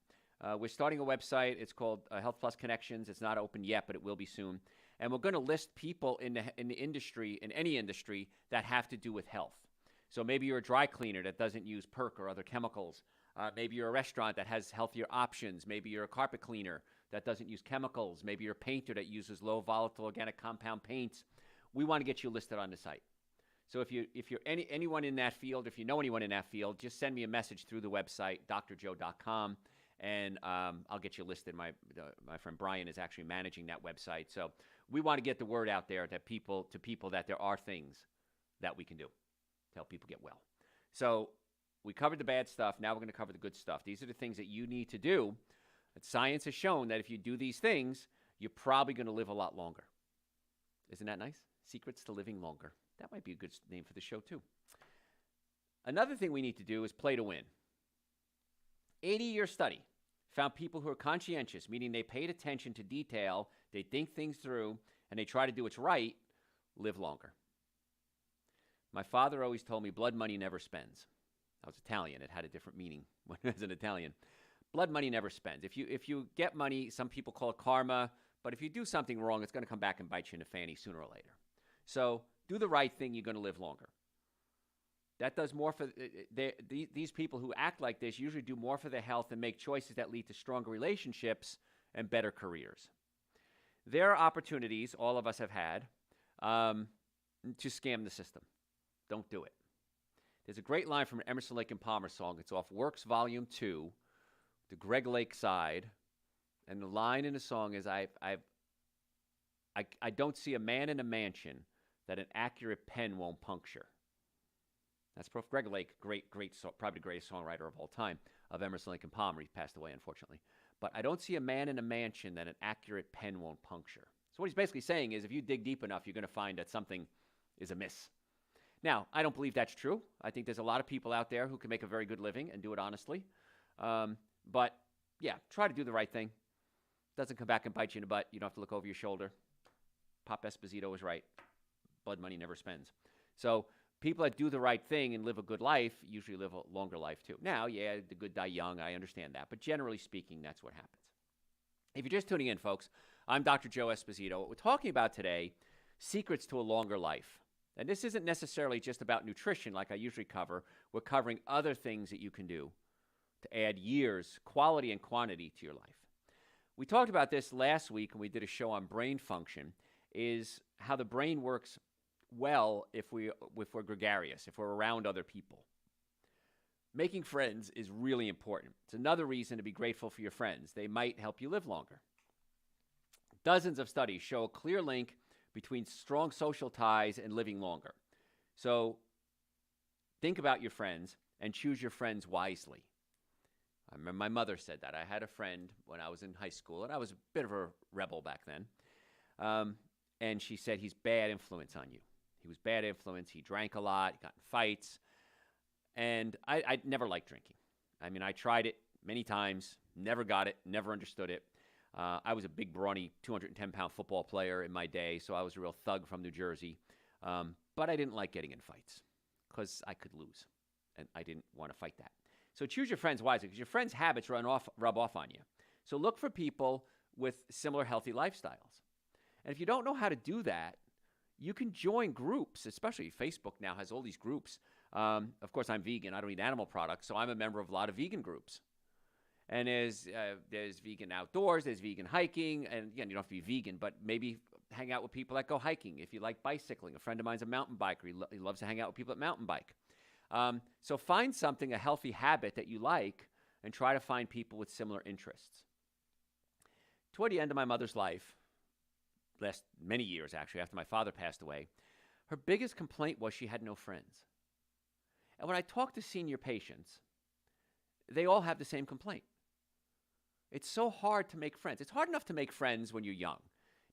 We're starting a website. It's called Health Plus Connections. It's not open yet, but it will be soon. And we're going to list people in the industry, in any industry, that have to do with health. So maybe you're a dry cleaner that doesn't use perc or other chemicals. Maybe you're a restaurant that has healthier options. Maybe you're a carpet cleaner that doesn't use chemicals. Maybe you're a painter that uses low volatile organic compound paints. We want to get you listed on the site. So if you're anyone in that field, if you know anyone in that field, just send me a message through the website, drjoe.com, and I'll get you listed. My friend Brian is actually managing that website. So we want to get the word out there to people that there are things that we can do to help people get well. So we covered the bad stuff. Now we're going to cover the good stuff. These are the things that you need to do. Science has shown that if you do these things, you're probably going to live a lot longer. Isn't that nice? Secrets to living longer. That might be a good name for the show, too. Another thing we need to do is play to win. 80-year study found people who are conscientious, meaning they paid attention to detail, they think things through, and they try to do what's right, live longer. My father always told me blood money never spends. I was Italian. It had a different meaning when I was an Italian. Blood money never spends. If you get money, some people call it karma, but if you do something wrong, it's going to come back and bite you in the fanny sooner or later. So do the right thing, you're going to live longer. That does more for these people who act like this usually do more for their health and make choices that lead to stronger relationships and better careers. There are opportunities all of us have had to scam the system. Don't do it. There's a great line from an Emerson, Lake and Palmer song. It's off Works Volume 2, the Greg Lake side. And the line in the song is, I've I don't see a man in a mansion that an accurate pen won't puncture. That's Prof. Greg Lake, probably the greatest songwriter of all time, of Emerson, Lake and Palmer. He passed away, unfortunately. But I don't see a man in a mansion that an accurate pen won't puncture. So what he's basically saying is if you dig deep enough, you're going to find that something is amiss. Now, I don't believe that's true. I think there's a lot of people out there who can make a very good living and do it honestly. But, yeah, try to do the right thing. Doesn't come back and bite you in the butt. You don't have to look over your shoulder. Pop Esposito was right. Blood money never spends. So people that do the right thing and live a good life usually live a longer life too. Now, yeah, the good die young. I understand that. But generally speaking, that's what happens. If you're just tuning in, folks, I'm Dr. Joe Esposito. What we're talking about today, secrets to a longer life. And this isn't necessarily just about nutrition like I usually cover. We're covering other things that you can do to add years, quality and quantity to your life. We talked about this last week when we did a show on brain function, is how the brain works well if we're gregarious, if we're around other people. Making friends is really important. It's another reason to be grateful for your friends. They might help you live longer. Dozens of studies show a clear link between strong social ties and living longer. So think about your friends and choose your friends wisely. I remember my mother said that. I had a friend when I was in high school, and I was a bit of a rebel back then. And she said, he's bad influence on you. He was bad influence. He drank a lot. He got in fights. And I never liked drinking. I mean, I tried it many times, never got it, never understood it. I was a big, brawny, 210-pound football player in my day, so I was a real thug from New Jersey. But I didn't like getting in fights because I could lose, and I didn't want to fight that. So choose your friends wisely because your friends' habits rub off on you. So look for people with similar healthy lifestyles. And if you don't know how to do that, you can join groups, especially Facebook now has all these groups. Of course, I'm vegan. I don't eat animal products, so I'm a member of a lot of vegan groups. And there's vegan outdoors, there's vegan hiking, and again, you don't have to be vegan, but maybe hang out with people that go hiking. If you like bicycling, a friend of mine's a mountain biker. He loves to hang out with people that mountain bike. So find something, a healthy habit that you like, and try to find people with similar interests. Toward the end of my mother's life, last many years actually, after my father passed away, her biggest complaint was she had no friends. And when I talk to senior patients, they all have the same complaint. It's so hard to make friends. It's hard enough to make friends when you're young.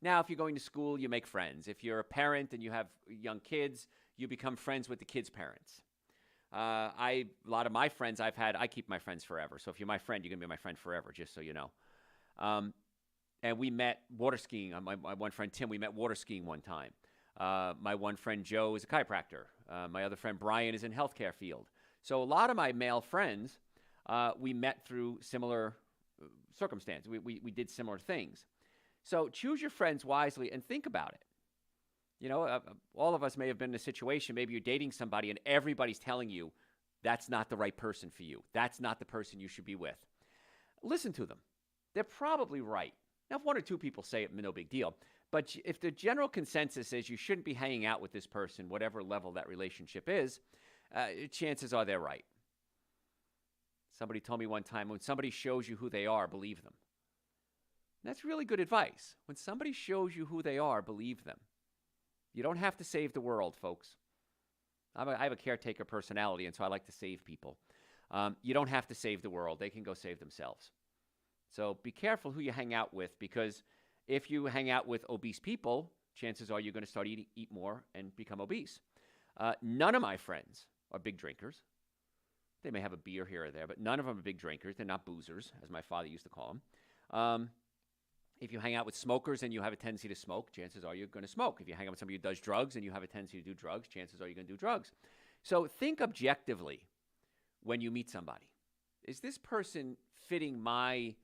Now, if you're going to school, you make friends. If you're a parent and you have young kids, you become friends with the kids' parents. A lot of my friends I've had, I keep my friends forever. So if you're my friend, you're going to be my friend forever, just so you know. And we met water skiing. My one friend, Tim, we met water skiing one time. My one friend, Joe, is a chiropractor. My other friend, Brian, is in healthcare field. So a lot of my male friends, we met through similar circumstances. We did similar things. So choose your friends wisely and think about it. You know, all of us may have been in a situation, maybe you're dating somebody and everybody's telling you that's not the right person for you. That's not the person you should be with. Listen to them. They're probably right. Now, if one or two people say it, no big deal. But if the general consensus is you shouldn't be hanging out with this person, whatever level that relationship is, chances are they're right. Somebody told me one time, when somebody shows you who they are, believe them. And that's really good advice. When somebody shows you who they are, believe them. You don't have to save the world, folks. I have a caretaker personality, and so I like to save people. You don't have to save the world. They can go save themselves. So be careful who you hang out with, because if you hang out with obese people, chances are you're going to start eat more and become obese. None of my friends are big drinkers. They may have a beer here or there, but none of them are big drinkers. They're not boozers, as my father used to call them. If you hang out with smokers and you have a tendency to smoke, chances are you're going to smoke. If you hang out with somebody who does drugs and you have a tendency to do drugs, chances are you're going to do drugs. So think objectively when you meet somebody. Is this person fitting my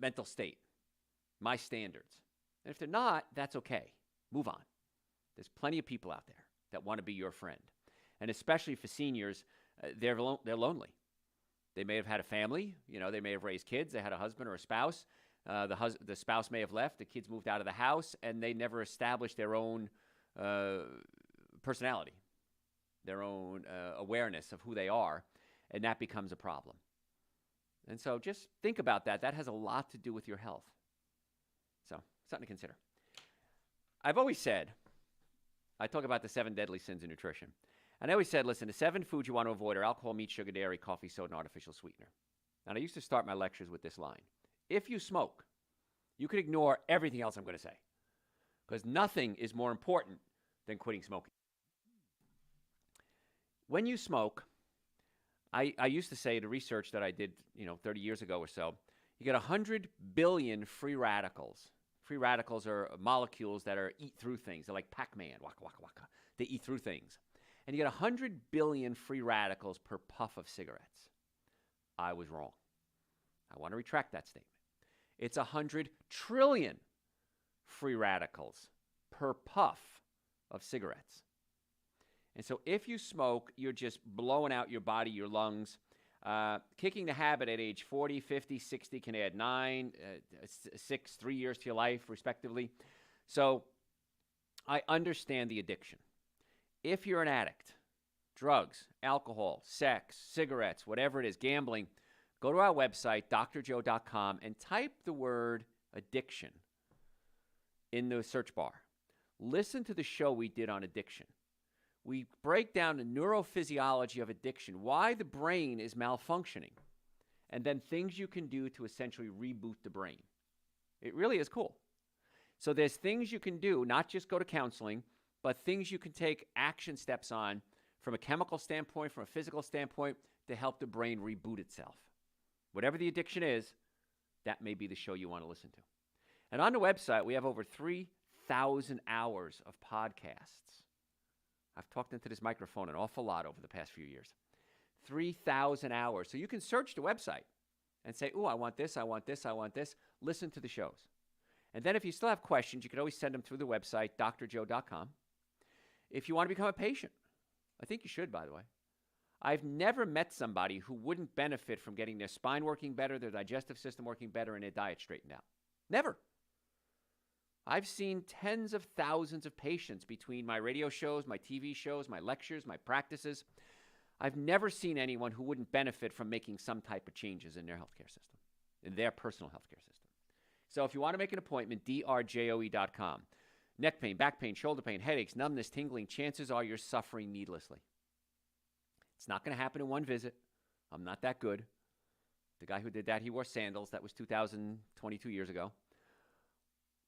mental state, my standards? And if they're not, that's okay. Move on. There's plenty of people out there that want to be your friend. And especially for seniors, they're lonely. They may have had a family. You know, they may have raised kids. They had a husband or a spouse. The spouse may have left. The kids moved out of the house, and they never established their own personality, their own awareness of who they are, and that becomes a problem. And so just think about that. That has a lot to do with your health. So Something to consider. I've always said, I talk about the 7 deadly sins in nutrition. And I always said, listen, the 7 foods you want to avoid are alcohol, meat, sugar, dairy, coffee, soda, and artificial sweetener. And I used to start my lectures with this line. If you smoke, you can ignore everything else I'm going to say, because nothing is more important than quitting smoking. When you smoke, I used to say the research that I did, 30 years ago or so, you get 100 billion free radicals. Free radicals are molecules that eat through things. They're like Pac-Man, waka, waka, waka. They eat through things. And you get 100 billion free radicals per puff of cigarettes. I was wrong. I want to retract that statement. It's 100 trillion free radicals per puff of cigarettes. And so if you smoke, you're just blowing out your body, your lungs. Kicking the habit at age 40, 50, 60 can add 9, 6, 3 years to your life, respectively. So I understand the addiction. If you're an addict, drugs, alcohol, sex, cigarettes, whatever it is, gambling, go to our website, drjoe.com, and type the word addiction in the search bar. Listen to the show we did on addiction. We break down the neurophysiology of addiction, why the brain is malfunctioning, and then things you can do to essentially reboot the brain. It really is cool. So there's things you can do, not just go to counseling, but things you can take action steps on from a chemical standpoint, from a physical standpoint, to help the brain reboot itself. Whatever the addiction is, that may be the show you want to listen to. And on the website, we have over 3,000 hours of podcasts. I've talked into this microphone an awful lot over the past few years. 3,000 hours. So you can search the website and say, I want this, I want this, I want this. Listen to the shows. And then if you still have questions, you can always send them through the website, drjoe.com. If you want to become a patient, I think you should, by the way. I've never met somebody who wouldn't benefit from getting their spine working better, their digestive system working better, and their diet straightened out. Never. I've seen tens of thousands of patients between my radio shows, my TV shows, my lectures, my practices. I've never seen anyone who wouldn't benefit from making some type of changes in their healthcare system, in their personal healthcare system. So if you want to make an appointment, drjoe.com. Neck pain, back pain, shoulder pain, headaches, numbness, tingling, chances are you're suffering needlessly. It's not going to happen in one visit. I'm not that good. The guy who did that, he wore sandals. That was 22 years ago.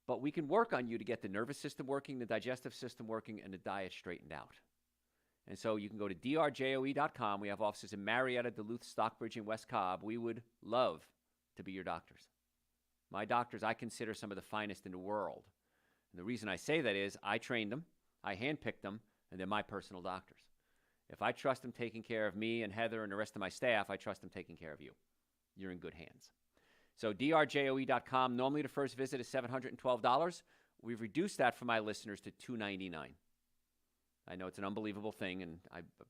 But we can work on you to get the nervous system working, the digestive system working, and the diet straightened out. And so you can go to drjoe.com. We have offices in Marietta, Duluth, Stockbridge, and West Cobb. We would love to be your doctors. My doctors, I consider some of the finest in the world. And the reason I say that is I trained them, I handpicked them, and they're my personal doctors. If I trust them taking care of me and Heather and the rest of my staff, I trust them taking care of you. You're in good hands. So drjoe.com, normally the first visit is $712. We've reduced that for my listeners to $299. I know it's an unbelievable thing, and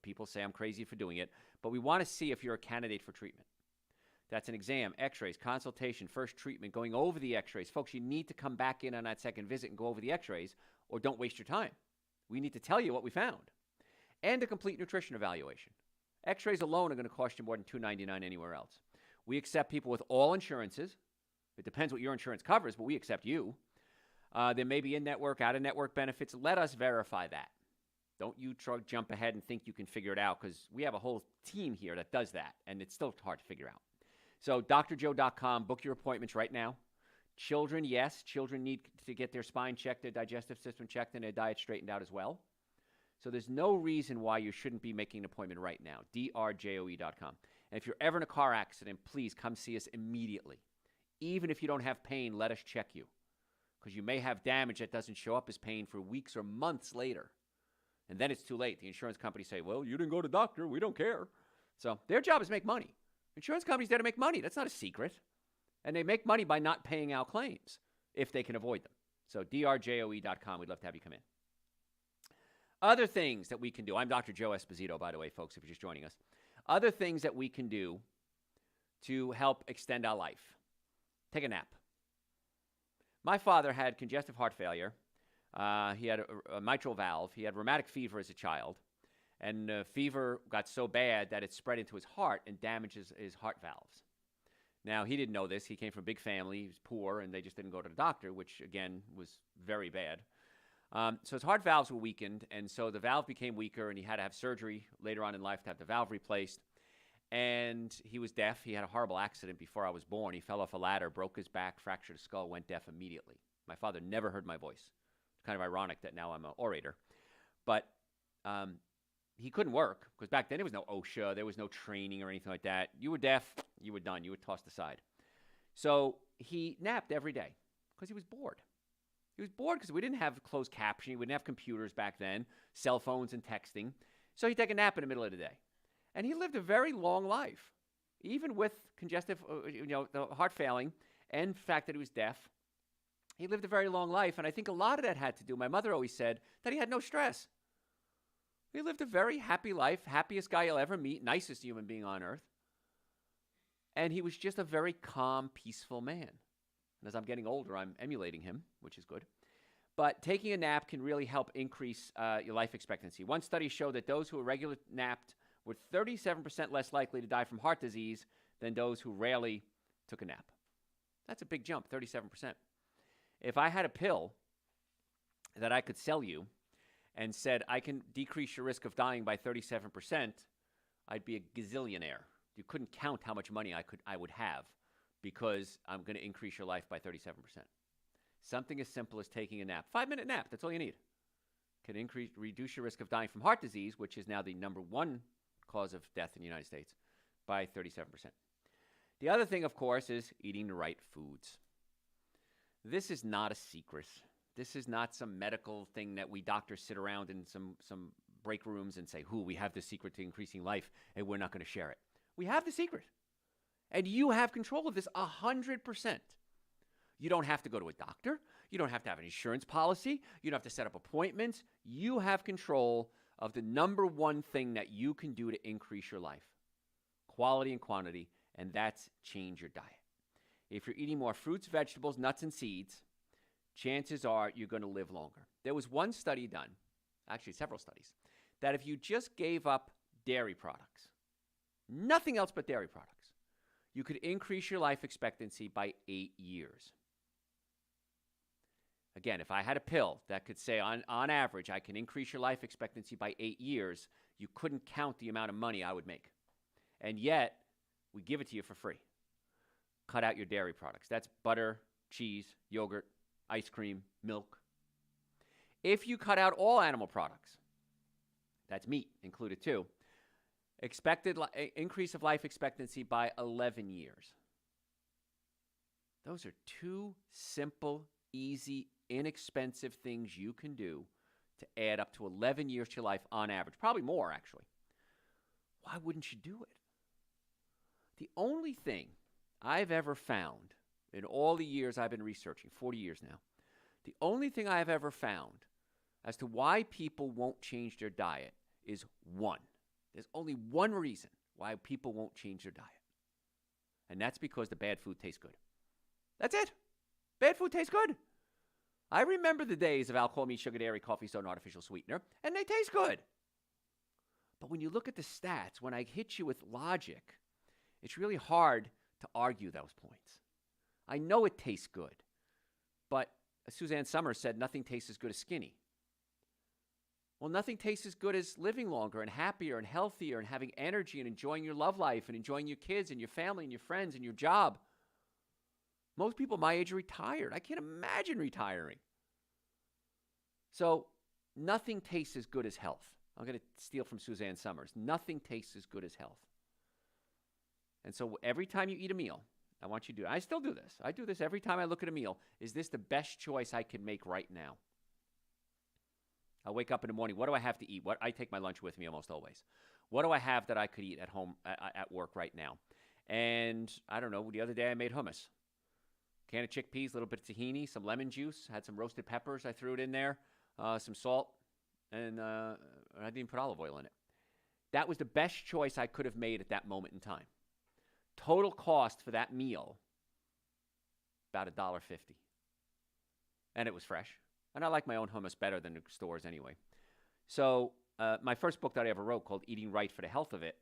people say I'm crazy for doing it, but we want to see if you're a candidate for treatment. That's an exam, x-rays, consultation, first treatment, going over the x-rays. Folks, you need to come back in on that second visit and go over the x-rays, or don't waste your time. We need to tell you what we found. And a complete nutrition evaluation. X-rays alone are going to cost you more than $299 anywhere else. We accept people with all insurances. It depends what your insurance covers, but we accept you. There may be in-network, out-of-network benefits. Let us verify that. Don't you jump ahead and think you can figure it out, because we have a whole team here that does that, and it's still hard to figure out. So drjoe.com, book your appointments right now. Children, yes, children need to get their spine checked, their digestive system checked, and their diet straightened out as well. So there's no reason why you shouldn't be making an appointment right now, drjoe.com. And if you're ever in a car accident, please come see us immediately. Even if you don't have pain, let us check you, because you may have damage that doesn't show up as pain for weeks or months later. And then it's too late. The insurance companies say, well, you didn't go to the doctor. We don't care. So their job is make money. Insurance companies there to make money. That's not a secret. And they make money by not paying out claims if they can avoid them. So drjoe.com. We'd love to have you come in. Other things that we can do. I'm Dr. Joe Esposito, by the way, folks, if you're just joining us. Other things that we can do to help extend our life. Take a nap. My father had congestive heart failure. He had a mitral valve. He had rheumatic fever as a child. And fever got so bad that it spread into his heart and damages his heart valves. Now, he didn't know this. He came from a big family. He was poor, and they just didn't go to the doctor, which, again, was very bad. So his heart valves were weakened, and so the valve became weaker, and he had to have surgery later on in life to have the valve replaced. And he was deaf. He had a horrible accident before I was born. He fell off a ladder, broke his back, fractured his skull, went deaf immediately. My father never heard my voice. It's kind of ironic that now I'm an orator. But he couldn't work because back then there was no OSHA, there was no training or anything like that. You were deaf, you were done. You were tossed aside. So he napped every day because he was bored. He was bored because we didn't have closed captioning. We didn't have computers back then, cell phones and texting. So he'd take a nap in the middle of the day. And he lived a very long life, even with congestive, the heart failing and the fact that he was deaf. He lived a very long life, and I think a lot of that had to do, my mother always said, that he had no stress. He lived a very happy life, happiest guy you'll ever meet, nicest human being on earth. And he was just a very calm, peaceful man. And as I'm getting older, I'm emulating him, which is good. But taking a nap can really help increase your life expectancy. One study showed that those who regularly napped were 37% less likely to die from heart disease than those who rarely took a nap. That's a big jump, 37%. If I had a pill that I could sell you and said, I can decrease your risk of dying by 37%, I'd be a gazillionaire. You couldn't count how much money I would have because I'm going to increase your life by 37%. Something as simple as taking a nap. 5-minute nap, that's all you need. Can reduce your risk of dying from heart disease, which is now the number one cause of death in the United States, by 37%. The other thing, of course, is eating the right foods. This is not a secret. This is not some medical thing that we doctors sit around in some break rooms and say, we have the secret to increasing life, and we're not going to share it. We have the secret. And you have control of this 100%. You don't have to go to a doctor. You don't have to have an insurance policy. You don't have to set up appointments. You have control of the number one thing that you can do to increase your life. Quality and quantity, and that's change your diet. If you're eating more fruits, vegetables, nuts, and seeds, chances are you're going to live longer. There was one study done, actually several studies, that if you just gave up dairy products, nothing else but dairy products, you could increase your life expectancy by 8 years. Again, if I had a pill that could say on average I can increase your life expectancy by 8 years, you couldn't count the amount of money I would make. And yet, we give it to you for free. Cut out your dairy products. That's butter, cheese, yogurt, ice cream, milk. If you cut out all animal products, that's meat included too, expected increase of life expectancy by 11 years. Those are two simple, easy, inexpensive things you can do to add up to 11 years to your life on average. Probably more, actually. Why wouldn't you do it? The only thing I've ever found in all the years I've been researching, 40 years now, the only thing I've ever found as to why people won't change their diet is one. There's only one reason why people won't change their diet. And that's because the bad food tastes good. That's it. Bad food tastes good. I remember the days of alcohol, meat, sugar, dairy, coffee, soda, and artificial sweetener, and they taste good. But when you look at the stats, when I hit you with logic, it's really hard to argue those points. I know it tastes good, but as Suzanne Summers said, nothing tastes as good as skinny. Well, nothing tastes as good as living longer and happier and healthier and having energy and enjoying your love life and enjoying your kids and your family and your friends and your job. Most people my age are retired. I can't imagine retiring. So nothing tastes as good as health. I'm going to steal from Suzanne Summers. Nothing tastes as good as health. And so every time you eat a meal, I want you to do it. I still do this. I do this every time I look at a meal. Is this the best choice I can make right now? I wake up in the morning. What do I have to eat? I take my lunch with me almost always. What do I have that I could eat at home, at work right now? And I don't know. The other day I made hummus. Can of chickpeas, a little bit of tahini, some lemon juice, had some roasted peppers. I threw it in there, some salt, and I didn't even put olive oil in it. That was the best choice I could have made at that moment in time. Total cost for that meal, about $1.50. And it was fresh. And I like my own hummus better than the stores anyway. So my first book that I ever wrote called Eating Right for the Health of It,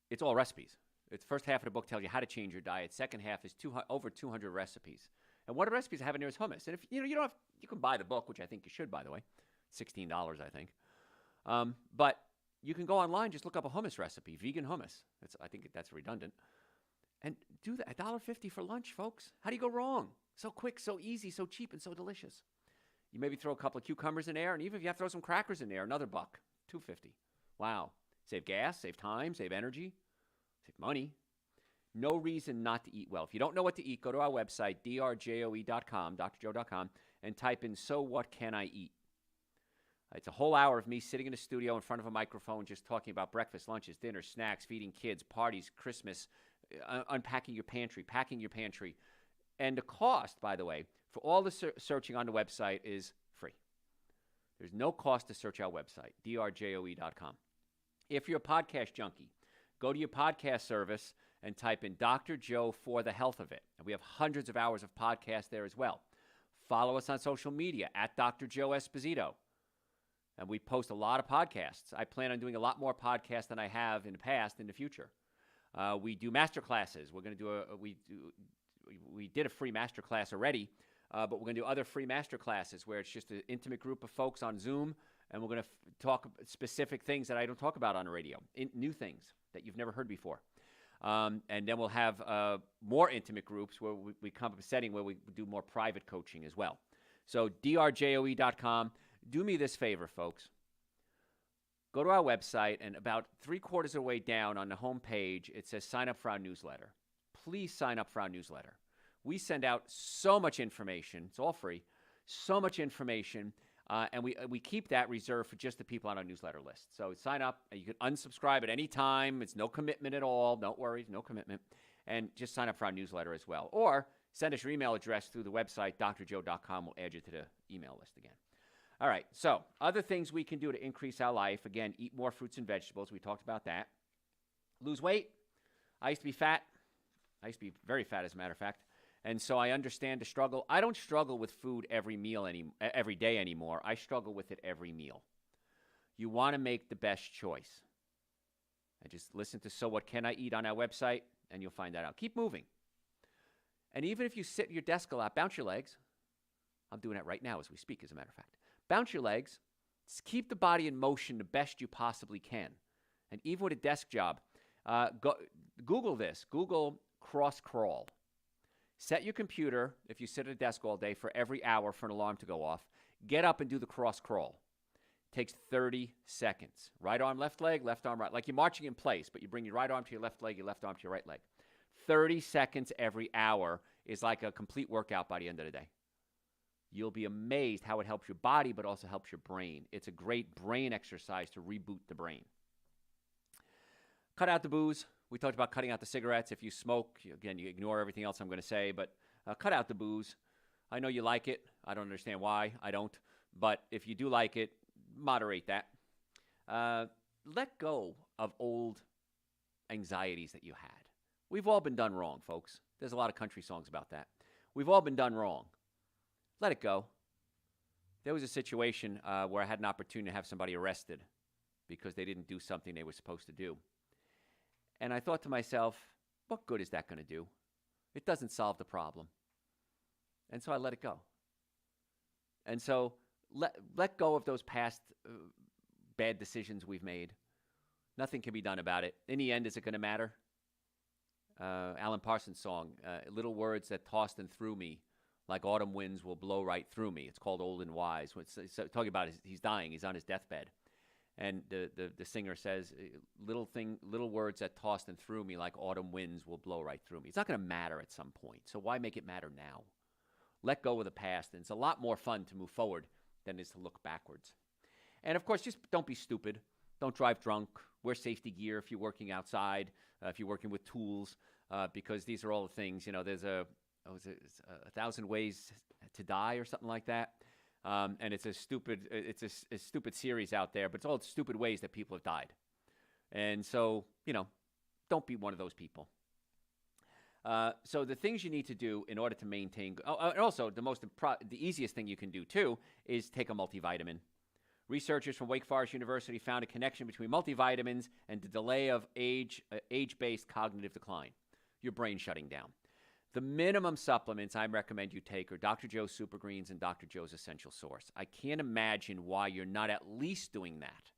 it's all recipes. It's first half of the book tells you how to change your diet. Second half is over 200 recipes. And one of the recipes I have in there is hummus. And if you don't have, you can buy the book, which I think you should, by the way, $16, I think. But you can go online, just look up a hummus recipe, vegan hummus. I think that's redundant. And do that, $1.50 for lunch, folks. How do you go wrong? So quick, so easy, so cheap, and so delicious. You maybe throw a couple of cucumbers in there, and even if you have to throw some crackers in there, another buck, $2.50. Wow. Save gas, save time, save energy, save money. No reason not to eat well. If you don't know what to eat, go to our website, drjoe.com, drjoe.com, and type in, so what can I eat? It's a whole hour of me sitting in a studio in front of a microphone just talking about breakfast, lunches, dinners, snacks, feeding kids, parties, Christmas, unpacking your pantry, packing your pantry. And the cost, by the way, for all the searching on the website is free. There's no cost to search our website, drjoe.com. If you're a podcast junkie, go to your podcast service and type in Dr. Joe for the health of it. And we have hundreds of hours of podcasts there as well. Follow us on social media at Dr. Joe Esposito. And we post a lot of podcasts. I plan on doing a lot more podcasts than I have in the past in the future. We do master classes. We're going to do we did a free master class already, but we're going to do other free master classes where it's just an intimate group of folks on Zoom, and we're going to talk specific things that I don't talk about on the radio, new things that you've never heard before. And then we'll have more intimate groups where we come up with a setting where we do more private coaching as well. So drjoe.com. Do me this favor, folks. Go to our website, and about 3/4 of the way down on the home page, it says sign up for our newsletter. Please sign up for our newsletter. We send out so much information. It's all free. So much information. And we keep that reserved for just the people on our newsletter list. So sign up. You can unsubscribe at any time. It's no commitment at all. Don't worry, no commitment. And just sign up for our newsletter as well. Or send us your email address through the website, drjoe.com. We'll add you to the email list again. All right, so other things we can do to increase our life. Again, eat more fruits and vegetables. We talked about that. Lose weight. I used to be fat. I used to be very fat, as a matter of fact. And so I understand the struggle. I don't struggle with food every day anymore. I struggle with it every meal. You want to make the best choice. And just listen to So What Can I Eat on our website, and you'll find that out. Keep moving. And even if you sit at your desk a lot, bounce your legs. I'm doing that right now as we speak, as a matter of fact. Bounce your legs. Just keep the body in motion the best you possibly can. And even with a desk job, Google this. Google cross crawl. Set your computer, if you sit at a desk all day, for every hour for an alarm to go off. Get up and do the cross crawl. Takes 30 seconds. Right arm, left leg, left arm, right. Like you're marching in place, but you bring your right arm to your left leg, your left arm to your right leg. 30 seconds every hour is like a complete workout by the end of the day. You'll be amazed how it helps your body, but also helps your brain. It's a great brain exercise to reboot the brain. Cut out the booze. We talked about cutting out the cigarettes. If you smoke, again, you ignore everything else I'm going to say, but cut out the booze. I know you like it. I don't understand why. I don't. But if you do like it, moderate that. Let go of old anxieties that you had. We've all been done wrong, folks. There's a lot of country songs about that. We've all been done wrong. Let it go. There was a situation where I had an opportunity to have somebody arrested because they didn't do something they were supposed to do. And I thought to myself, what good is that going to do? It doesn't solve the problem. And so I let it go. And so let go of those past bad decisions we've made. Nothing can be done about it. In the end, is it going to matter? Alan Parsons' song, little words that tossed and threw me, like autumn winds will blow right through me. It's called Old and Wise. It's talking about he's dying. He's on his deathbed. And the singer says, little words that tossed and threw me like autumn winds will blow right through me. It's not going to matter at some point. So why make it matter now? Let go of the past. And it's a lot more fun to move forward than it is to look backwards. And, of course, just don't be stupid. Don't drive drunk. Wear safety gear if you're working outside, if you're working with tools, because these are all the things. You know, there's a 1,000 ways to die or something like that. And it's a stupid series out there, but it's all stupid ways that people have died. And so, don't be one of those people. So the things you need to do in order to maintain, and also the easiest thing you can do too is take a multivitamin. Researchers from Wake Forest University found a connection between multivitamins and the delay of age-based cognitive decline, your brain shutting down. The minimum supplements I recommend you take are Dr. Joe's Super Greens and Dr. Joe's Essential Source. I can't imagine why you're not at least doing that.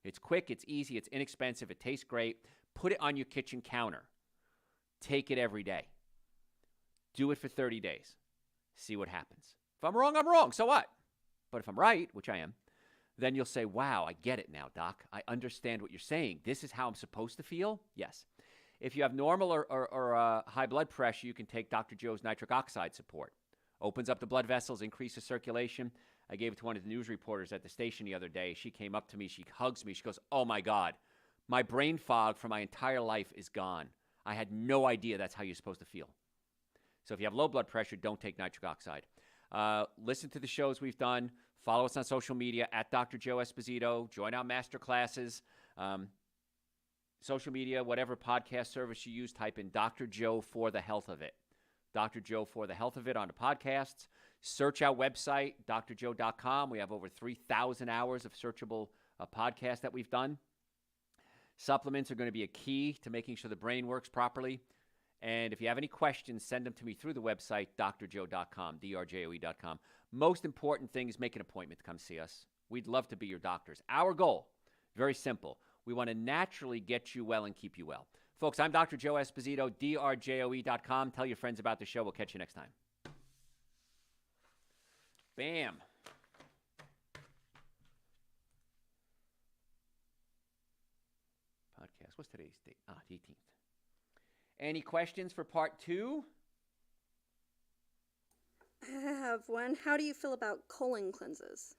It's quick, it's easy, it's inexpensive, it tastes great. Put it on your kitchen counter. Take it every day. Do it for 30 days. See what happens. If I'm wrong, I'm wrong. So what? But if I'm right, which I am, then you'll say, wow, I get it now, doc. I understand what you're saying. This is how I'm supposed to feel? Yes. If you have normal or high blood pressure, you can take Dr. Joe's nitric oxide support. Opens up the blood vessels, increases circulation. I gave it to one of the news reporters at the station the other day. She came up to me. She hugs me. She goes, oh, my God. My brain fog for my entire life is gone. I had no idea that's how you're supposed to feel. So if you have low blood pressure, don't take nitric oxide. Listen to the shows we've done. Follow us on social media at Dr. Joe Esposito. Join our master classes. Social media, whatever podcast service you use, type in Dr. Joe for the health of it. Dr. Joe for the health of it on the podcasts. Search our website, drjoe.com. We have over 3,000 hours of searchable podcasts that we've done. Supplements are going to be a key to making sure the brain works properly. And if you have any questions, send them to me through the website, drjoe.com, drjoe.com. Most important thing is make an appointment to come see us. We'd love to be your doctors. Our goal, very simple. We want to naturally get you well and keep you well. Folks, I'm Dr. Joe Esposito, drjoe.com. Tell your friends about the show. We'll catch you next time. Bam. Podcast. What's today's date? The 18th. Any questions for part 2? I have one. How do you feel about colon cleanses?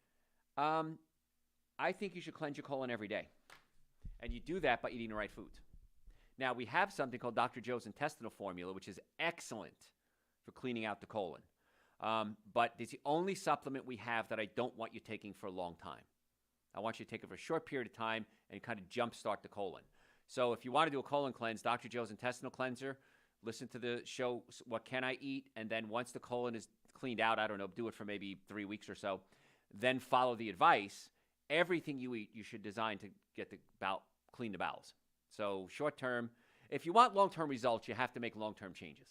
I think you should cleanse your colon every day. And you do that by eating the right foods. Now, we have something called Dr. Joe's intestinal formula, which is excellent for cleaning out the colon. But it's the only supplement we have that I don't want you taking for a long time. I want you to take it for a short period of time and kind of jumpstart the colon. So if you want to do a colon cleanse, Dr. Joe's intestinal cleanser, listen to the show, What Can I Eat? And then once the colon is cleaned out, I don't know, do it for maybe 3 weeks or so. Then follow the advice. Everything you eat, you should design to get clean the bowels. So short term, if you want long-term results, you have to make long-term changes.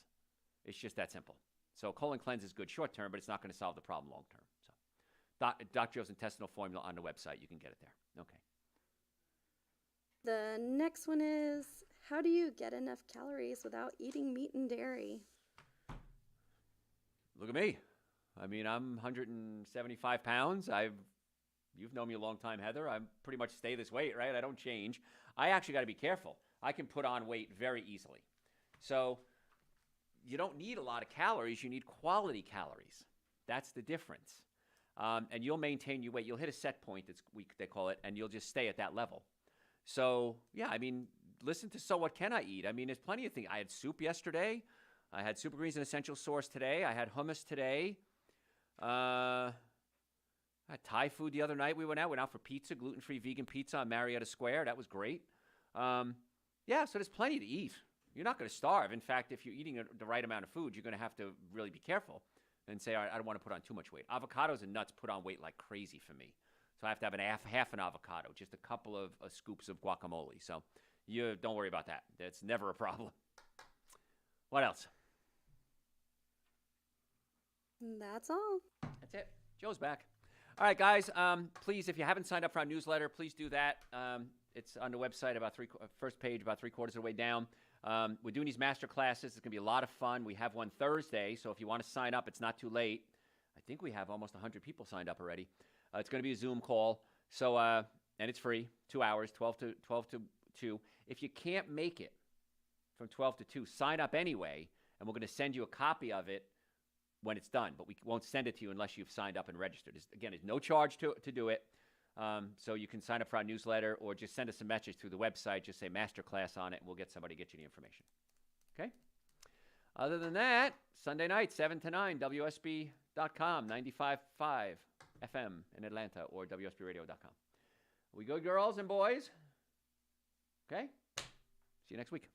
It's just that simple. So colon cleanse is good short term, but it's not going to solve the problem long term. So Dr. Joe's intestinal formula on the website, you can get it there. Okay. The next one is, how do you get enough calories without eating meat and dairy? Look at me. I mean, I'm 175 pounds. You've known me a long time, Heather. I pretty much stay this weight, right? I don't change. I actually got to be careful. I can put on weight very easily. So you don't need a lot of calories. You need quality calories. That's the difference. And you'll maintain your weight. You'll hit a set point, they call it, and you'll just stay at that level. So, yeah, I mean, listen to So What Can I Eat? I mean, there's plenty of things. I had soup yesterday. I had Super Greens and Essential Source today. I had hummus today. I had Thai food the other night. We went out for pizza, gluten-free vegan pizza on Marietta Square. That was great. Yeah, so there's plenty to eat. You're not going to starve. In fact, if you're eating the right amount of food, you're going to have to really be careful and say, all right, I don't want to put on too much weight. Avocados and nuts put on weight like crazy for me. So I have to have half an avocado, just a couple of scoops of guacamole. So you don't worry about that. That's never a problem. What else? That's all. That's it. Joe's back. All right, guys. Please, if you haven't signed up for our newsletter, please do that. It's on the website about first page, about 3/4 of the way down. We're doing these master classes. It's going to be a lot of fun. We have one Thursday, so if you want to sign up, it's not too late. I think we have almost 100 people signed up already. It's going to be a Zoom call, so and it's free, 2 hours, 12 to 2. If you can't make it from 12 to 2, sign up anyway, and we're going to send you a copy of it when it's done, but we won't send it to you unless you've signed up and registered. Again, there's no charge to do it, so you can sign up for our newsletter or just send us a message through the website. Just say masterclass on it, and we'll get somebody to get you the information. Okay? Other than that, Sunday night, 7 to 9, WSB.com, 95.5 FM in Atlanta, or WSBradio.com. We good, girls and boys? Okay? See you next week.